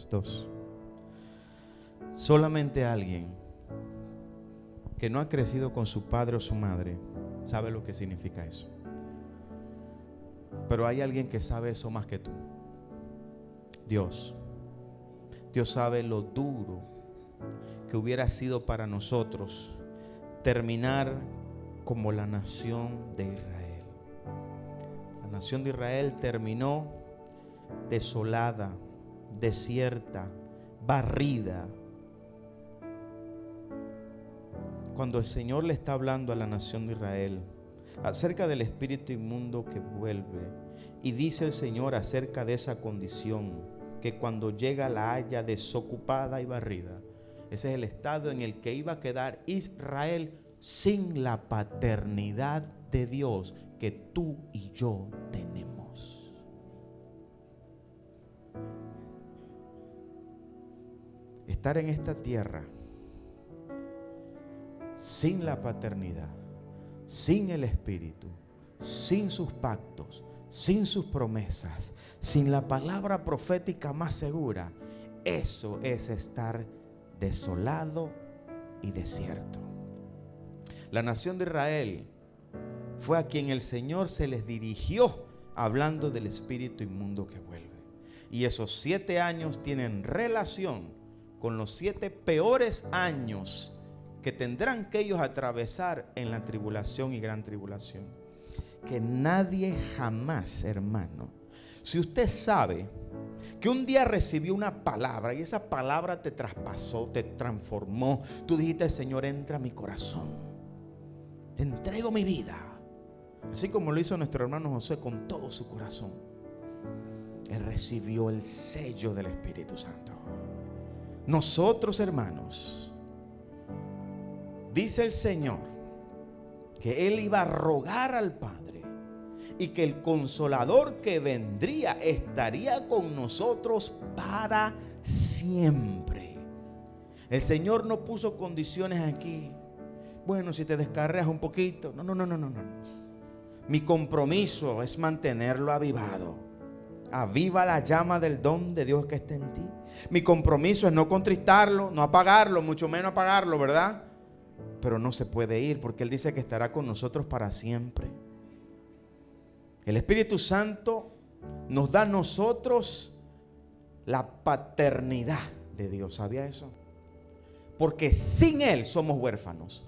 Dos. Solamente alguien que no ha crecido con su padre o su madre sabe lo que significa eso. Pero hay alguien que sabe eso más que tú. Dios. Dios sabe lo duro que hubiera sido para nosotros terminar como la nación de Israel. La nación de Israel terminó desolada, desierta, barrida. Cuando el Señor le está hablando a la nación de Israel acerca del espíritu inmundo que vuelve, y dice el Señor acerca de esa condición, que cuando llega la haya desocupada y barrida, ese es el estado en el que iba a quedar Israel sin la paternidad de Dios que tú y yo tenemos. Estar en esta tierra sin la paternidad, sin el Espíritu, sin sus pactos, sin sus promesas, sin la palabra profética más segura, eso es estar desolado y desierto. La nación de Israel fue a quien el Señor se les dirigió hablando del espíritu inmundo que vuelve. Y esos 7 años tienen relación con los 7 peores años que tendrán que ellos atravesar en la tribulación y gran tribulación. Que nadie jamás, hermano, si usted sabe que un día recibió una palabra y esa palabra te traspasó, te transformó, tú dijiste: Señor, entra a mi corazón, te entrego mi vida, así como lo hizo nuestro hermano José con todo su corazón. Él recibió el sello del Espíritu Santo. Nosotros, hermanos, dice el Señor que Él iba a rogar al Padre y que el Consolador que vendría estaría con nosotros para siempre. El Señor no puso condiciones aquí. Bueno, si te descarreas un poquito. No. Mi compromiso es mantenerlo avivado. Aviva la llama del don de Dios que está en ti. Mi compromiso es no contristarlo, no apagarlo, mucho menos apagarlo, ¿verdad? Pero no se puede ir porque Él dice que estará con nosotros para siempre. El Espíritu Santo nos da a nosotros la paternidad de Dios. ¿Sabía eso? Porque sin Él somos huérfanos.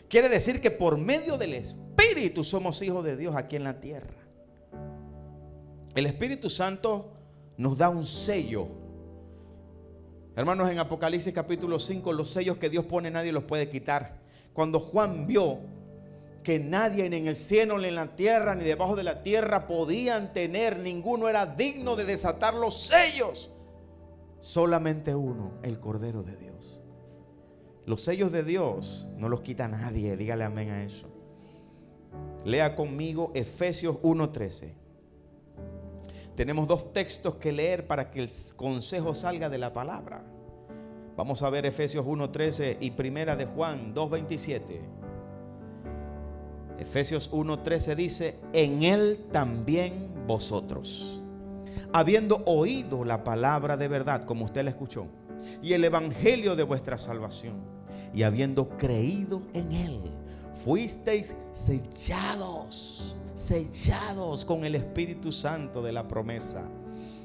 Quiere decir que por medio del Espíritu somos hijos de Dios aquí en la tierra. El Espíritu Santo nos da un sello. Hermanos, en Apocalipsis capítulo 5, los sellos que Dios pone nadie los puede quitar. Cuando Juan vio que nadie ni en el cielo, ni en la tierra, ni debajo de la tierra podían tener, ninguno era digno de desatar los sellos, solamente uno, el Cordero de Dios. Los sellos de Dios no los quita nadie, dígale amén a eso. Lea conmigo Efesios 1:13. Tenemos dos textos que leer para que el consejo salga de la palabra. Vamos a ver Efesios 1:13 y primera de Juan 2:27. Efesios 1:13 dice: en Él también vosotros, habiendo oído la palabra de verdad, como usted la escuchó, y el evangelio de vuestra salvación, y habiendo creído en Él, fuisteis sellados con el Espíritu Santo de la promesa,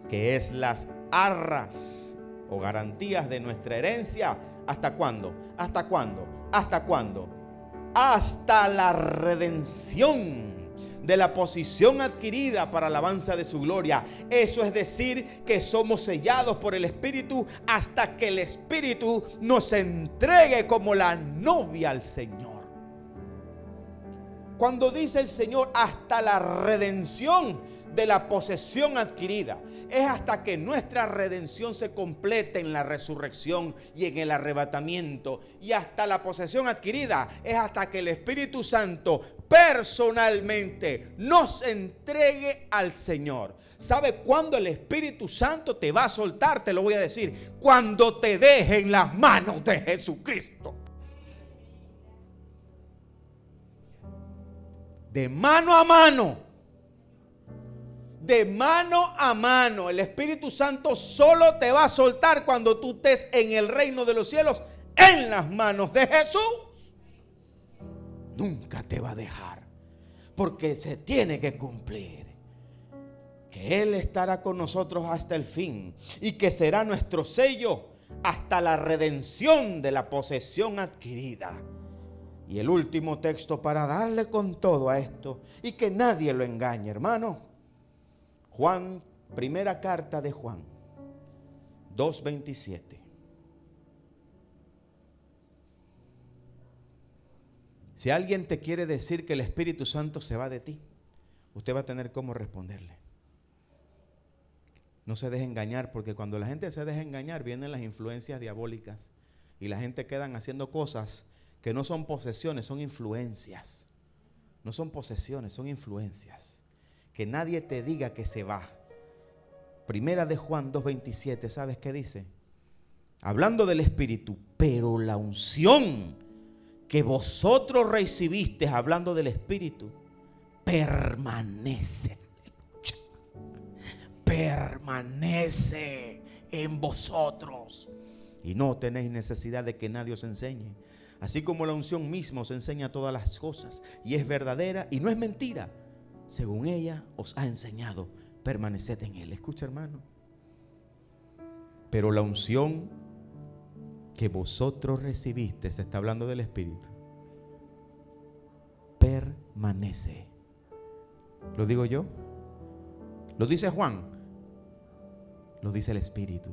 que es las arras o garantías de nuestra herencia. ¿Hasta cuándo? ¿Hasta cuándo? ¿Hasta cuándo? Hasta la redención de la posición adquirida para alabanza de su gloria. Eso es decir, que somos sellados por el Espíritu hasta que el Espíritu nos entregue como la novia al Señor. Cuando dice el Señor hasta la redención de la posesión adquirida, es hasta que nuestra redención se complete en la resurrección y en el arrebatamiento. Y hasta la posesión adquirida es hasta que el Espíritu Santo personalmente nos entregue al Señor. ¿Sabe cuándo el Espíritu Santo te va a soltar? Te lo voy a decir: cuando te deje en las manos de Jesucristo. De mano a mano. De mano a mano. El Espíritu Santo solo te va a soltar cuando tú estés en el reino de los cielos, en las manos de Jesús. Nunca te va a dejar, porque se tiene que cumplir que Él estará con nosotros hasta el fin, y que será nuestro sello hasta la redención de la posesión adquirida. Y el último texto para darle con todo a esto y que nadie lo engañe, hermano. Juan, primera carta de Juan 2:27. Si alguien te quiere decir que el Espíritu Santo se va de ti, usted va a tener cómo responderle. No se deje engañar, porque cuando la gente se deja engañar vienen las influencias diabólicas y la gente quedan haciendo cosas que no son posesiones, son influencias. No son posesiones, son influencias. Que nadie te diga que se va. Primera de Juan 2:27, ¿sabes qué dice? Hablando del Espíritu: pero la unción que vosotros recibisteis, hablando del Espíritu, permanece. Permanece en vosotros. Y no tenéis necesidad de que nadie os enseñe. Así como la unción misma os enseña todas las cosas, y es verdadera y no es mentira, según ella os ha enseñado, permaneced en Él. Escucha, hermano. Pero la unción que vosotros recibiste, se está hablando del Espíritu, permanece. ¿Lo digo yo? ¿Lo dice Juan? Lo dice el Espíritu.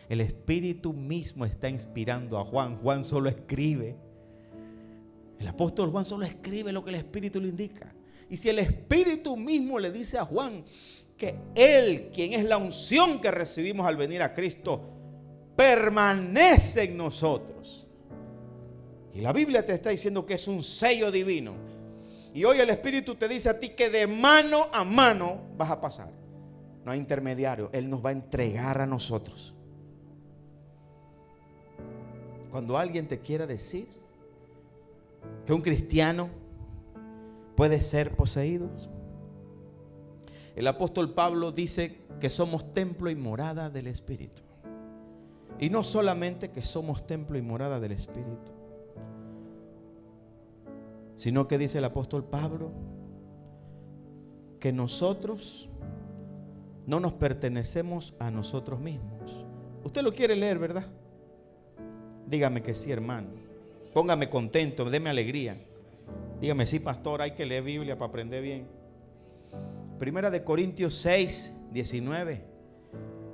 El Espíritu mismo está inspirando a Juan. Juan solo escribe. El apóstol Juan solo escribe lo que el Espíritu le indica. Y si el Espíritu mismo le dice a Juan que Él, quien es la unción que recibimos al venir a Cristo, permanece en nosotros. Y la Biblia te está diciendo que es un sello divino. Y hoy el Espíritu te dice a ti que de mano a mano vas a pasar. No hay intermediario. Él nos va a entregar a nosotros. Cuando alguien te quiera decir que un cristiano puede ser poseído, El apóstol Pablo dice que somos templo y morada del Espíritu. Y no solamente que somos templo y morada del Espíritu, sino que dice el apóstol Pablo que nosotros no nos pertenecemos a nosotros mismos. Usted lo quiere leer, ¿verdad? Dígame que sí, hermano. Póngame contento, déme alegría. Dígame, sí, pastor, hay que leer Biblia para aprender bien. Primera de Corintios 6, 19.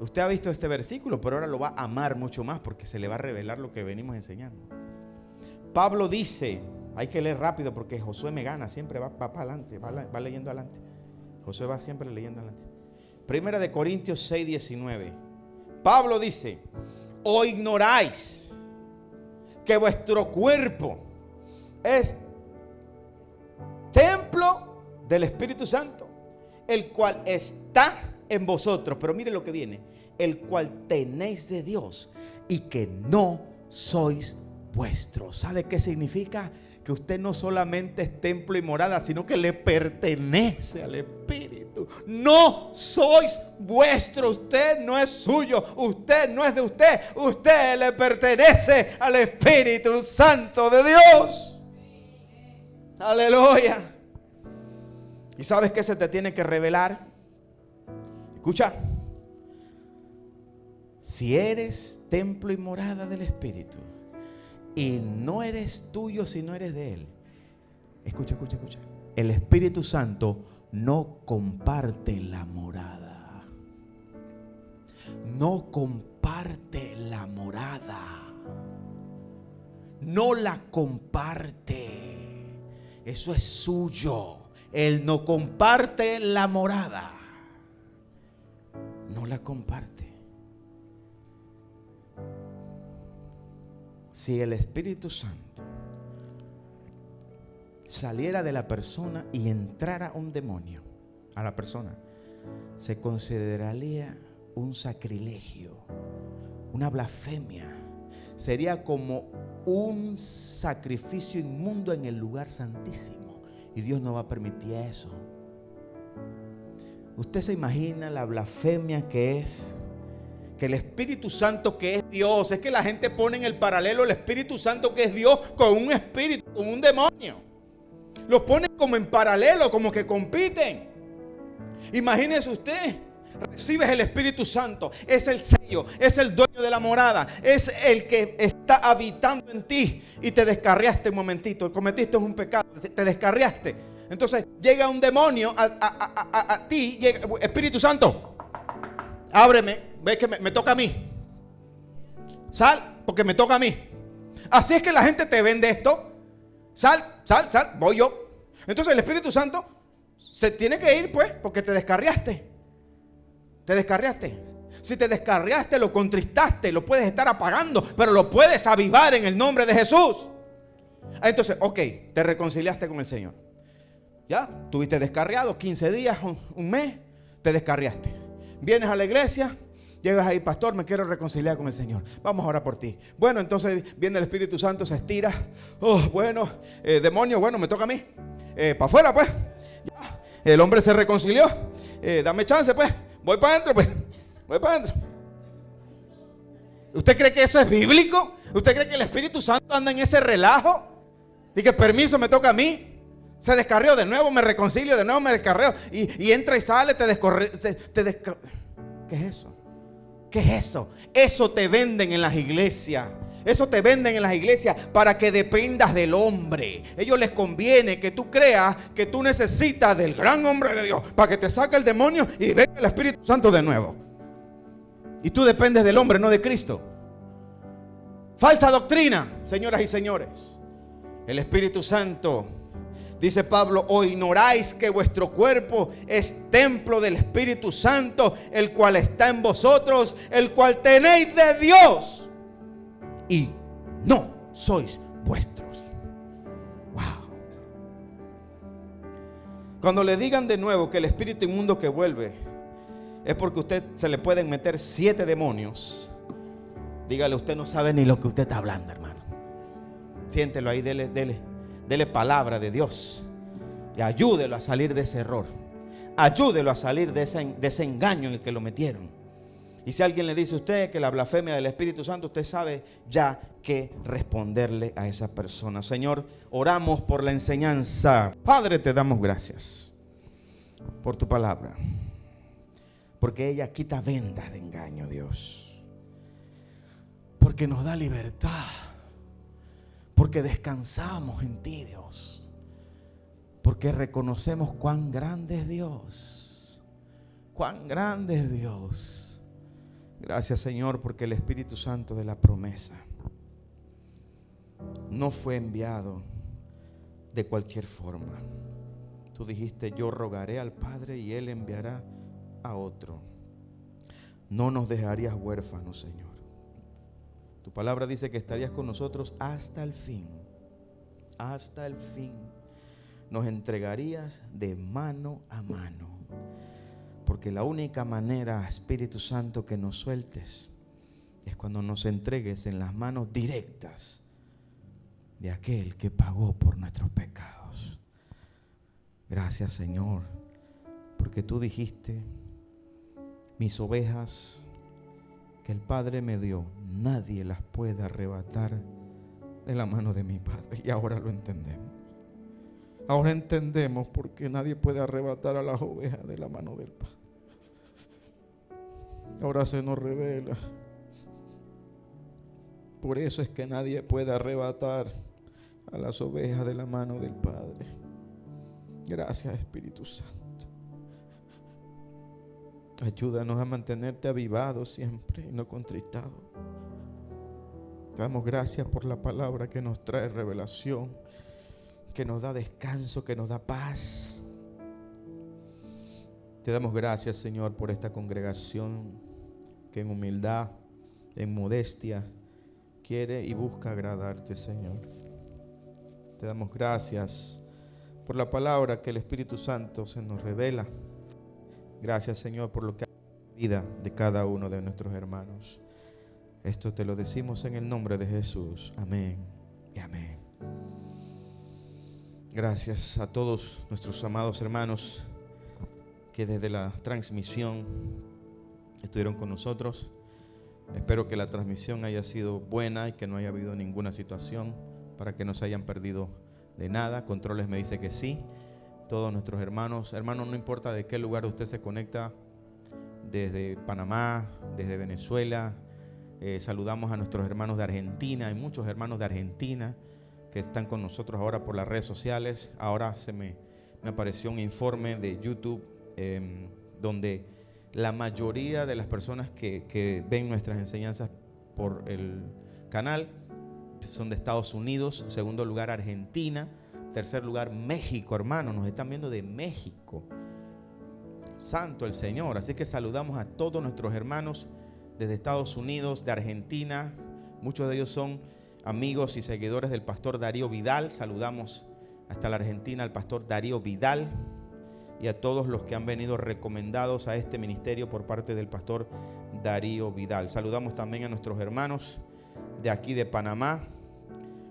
Usted ha visto este versículo, pero ahora lo va a amar mucho más porque se le va a revelar lo que venimos enseñando. Pablo dice, hay que leer rápido porque Josué me gana, siempre va para adelante, va leyendo adelante. Josué va siempre leyendo adelante. Primera de Corintios 6, 19. Pablo dice, ¿o ignoráis que vuestro cuerpo es templo del Espíritu Santo, el cual está en vosotros? Pero mire lo que viene, el cual tenéis de Dios y que no sois vuestros. ¿Sabe qué significa? Que usted no solamente es templo y morada, sino que le pertenece al Espíritu. No sois vuestro, usted no es suyo, usted no es de usted, usted le pertenece al Espíritu Santo de Dios. Aleluya. ¿Y sabes qué se te tiene que revelar? Escucha. Si eres templo y morada del Espíritu y no eres tuyo si no eres de Él, escucha. El Espíritu Santo no comparte la morada. No comparte la morada. No la comparte. Eso es suyo. Él no comparte la morada. No la comparte. Si el Espíritu Santo saliera de la persona y entrara un demonio a la persona, se consideraría un sacrilegio, una blasfemia. Sería como un sacrificio inmundo en el lugar santísimo. Y Dios no va a permitir eso. ¿Usted se imagina la blasfemia que es? Que el Espíritu Santo, que es Dios, es que la gente pone en el paralelo el Espíritu Santo, que es Dios, con un espíritu, con un demonio. Los ponen como en paralelo, como que compiten. Imagínese usted, recibes el Espíritu Santo, es el sello, es el dueño de la morada, es el que está habitando en ti, y te descarriaste un momentito, cometiste un pecado, te descarriaste. Entonces llega un demonio a ti, llega, Espíritu Santo, ábreme. Ve que me toca a mí. Sal, porque me toca a mí. Así es que la gente te vende esto. Sal, voy yo. Entonces el Espíritu Santo se tiene que ir, pues, porque te descarriaste. Si te descarriaste, lo contristaste, lo puedes estar apagando, pero lo puedes avivar en el nombre de Jesús. Entonces, ok, te reconciliaste con el Señor. Ya, tuviste descarriado 15 días, un mes, te descarriaste. Vienes a la iglesia. Llegas ahí, pastor, me quiero reconciliar con el Señor. Vamos a orar por ti. Bueno, entonces viene el Espíritu Santo, se estira. Demonio, bueno, me toca a mí. Para afuera, pues. Ya. El hombre se reconcilió. Dame chance, pues. Voy para adentro, pues. ¿Usted cree que eso es bíblico? ¿Usted cree que el Espíritu Santo anda en ese relajo? Dice, permiso, me toca a mí. Se descarrió de nuevo, me reconcilio, de nuevo me descarrió. Y entra y sale, ¿qué es eso? ¿Qué es eso? Eso te venden en las iglesias. Eso te venden en las iglesias para que dependas del hombre. A ellos les conviene que tú creas que tú necesitas del gran hombre de Dios para que te saque el demonio y venga el Espíritu Santo de nuevo. Y tú dependes del hombre, no de Cristo. Falsa doctrina, señoras y señores. El Espíritu Santo, dice Pablo, ¿o ignoráis que vuestro cuerpo es templo del Espíritu Santo, el cual está en vosotros, el cual tenéis de Dios, y no sois vuestros? Wow. Cuando le digan de nuevo que el espíritu inmundo que vuelve es porque usted se le pueden meter 7 demonios, dígale, usted no sabe ni lo que usted está hablando, hermano. Siéntelo ahí, dele palabra de Dios y ayúdelo a salir de ese error. ayúdelo a salir de ese engaño en el que lo metieron. Y si alguien le dice a usted que la blasfemia del Espíritu Santo, usted sabe ya qué responderle a esa persona. Señor, oramos por la enseñanza. Padre, te damos gracias por tu palabra, porque ella quita vendas de engaño, Dios, porque nos da libertad, porque descansamos en ti, Dios, porque reconocemos cuán grande es Dios, cuán grande es Dios. Gracias, Señor, porque el Espíritu Santo de la promesa no fue enviado de cualquier forma. Tú dijiste: yo rogaré al Padre y Él enviará a otro. No nos dejarías huérfanos, Señor. Tu palabra dice que estarías con nosotros hasta el fin. Hasta el fin. Nos entregarías de mano a mano. Porque la única manera, Espíritu Santo, que nos sueltes es cuando nos entregues en las manos directas de aquel que pagó por nuestros pecados. Gracias, Señor, porque tú dijiste: mis ovejas que el Padre me dio, nadie las puede arrebatar de la mano de mi Padre. Y ahora lo entendemos. Ahora entendemos por qué nadie puede arrebatar a las ovejas de la mano del Padre. Ahora se nos revela. Por eso es que nadie puede arrebatar a las ovejas de la mano del Padre. Gracias, Espíritu Santo. Ayúdanos a mantenerte avivados siempre y no contristados. Te damos gracias por la palabra que nos trae revelación, que nos da descanso, que nos da paz. Te damos gracias, Señor, por esta congregación que en humildad, en modestia, quiere y busca agradarte, Señor. Te damos gracias por la palabra que el Espíritu Santo se nos revela. Gracias, Señor, por lo que ha hecho en la vida de cada uno de nuestros hermanos. Esto te lo decimos en el nombre de Jesús. Amén y amén. Gracias a todos nuestros amados hermanos que desde la transmisión estuvieron con nosotros. Espero que la transmisión haya sido buena y que no haya habido ninguna situación para que no se hayan perdido de nada. Controles me dice que sí. Todos nuestros hermanos, no importa de qué lugar usted se conecta, desde Panamá, desde Venezuela, saludamos a nuestros hermanos de Argentina. Hay muchos hermanos de Argentina que están con nosotros ahora por las redes sociales. Ahora me apareció un informe de YouTube donde la mayoría de las personas que ven nuestras enseñanzas por el canal son de Estados Unidos. Segundo lugar, Argentina. Tercer lugar, México, hermanos. Nos están viendo de México. Santo el Señor. Así que saludamos a todos nuestros hermanos desde Estados Unidos, de Argentina. Muchos de ellos son amigos y seguidores del pastor Darío Vidal. Saludamos hasta la Argentina al pastor Darío Vidal y a todos los que han venido recomendados a este ministerio por parte del pastor Darío Vidal. Saludamos también a nuestros hermanos de aquí de Panamá,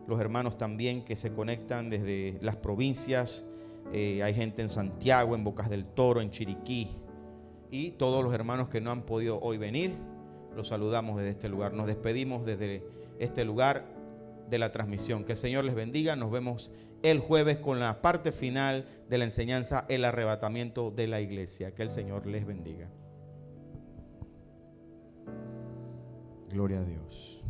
los hermanos también que se conectan desde las provincias. Hay gente en Santiago, en Bocas del Toro, en Chiriquí, y todos los hermanos que no han podido hoy venir, los saludamos desde este lugar. Nos despedimos desde este lugar de la transmisión. Que el Señor les bendiga. Nos vemos el jueves con la parte final de la enseñanza, el arrebatamiento de la iglesia. Que el Señor les bendiga. Gloria a Dios.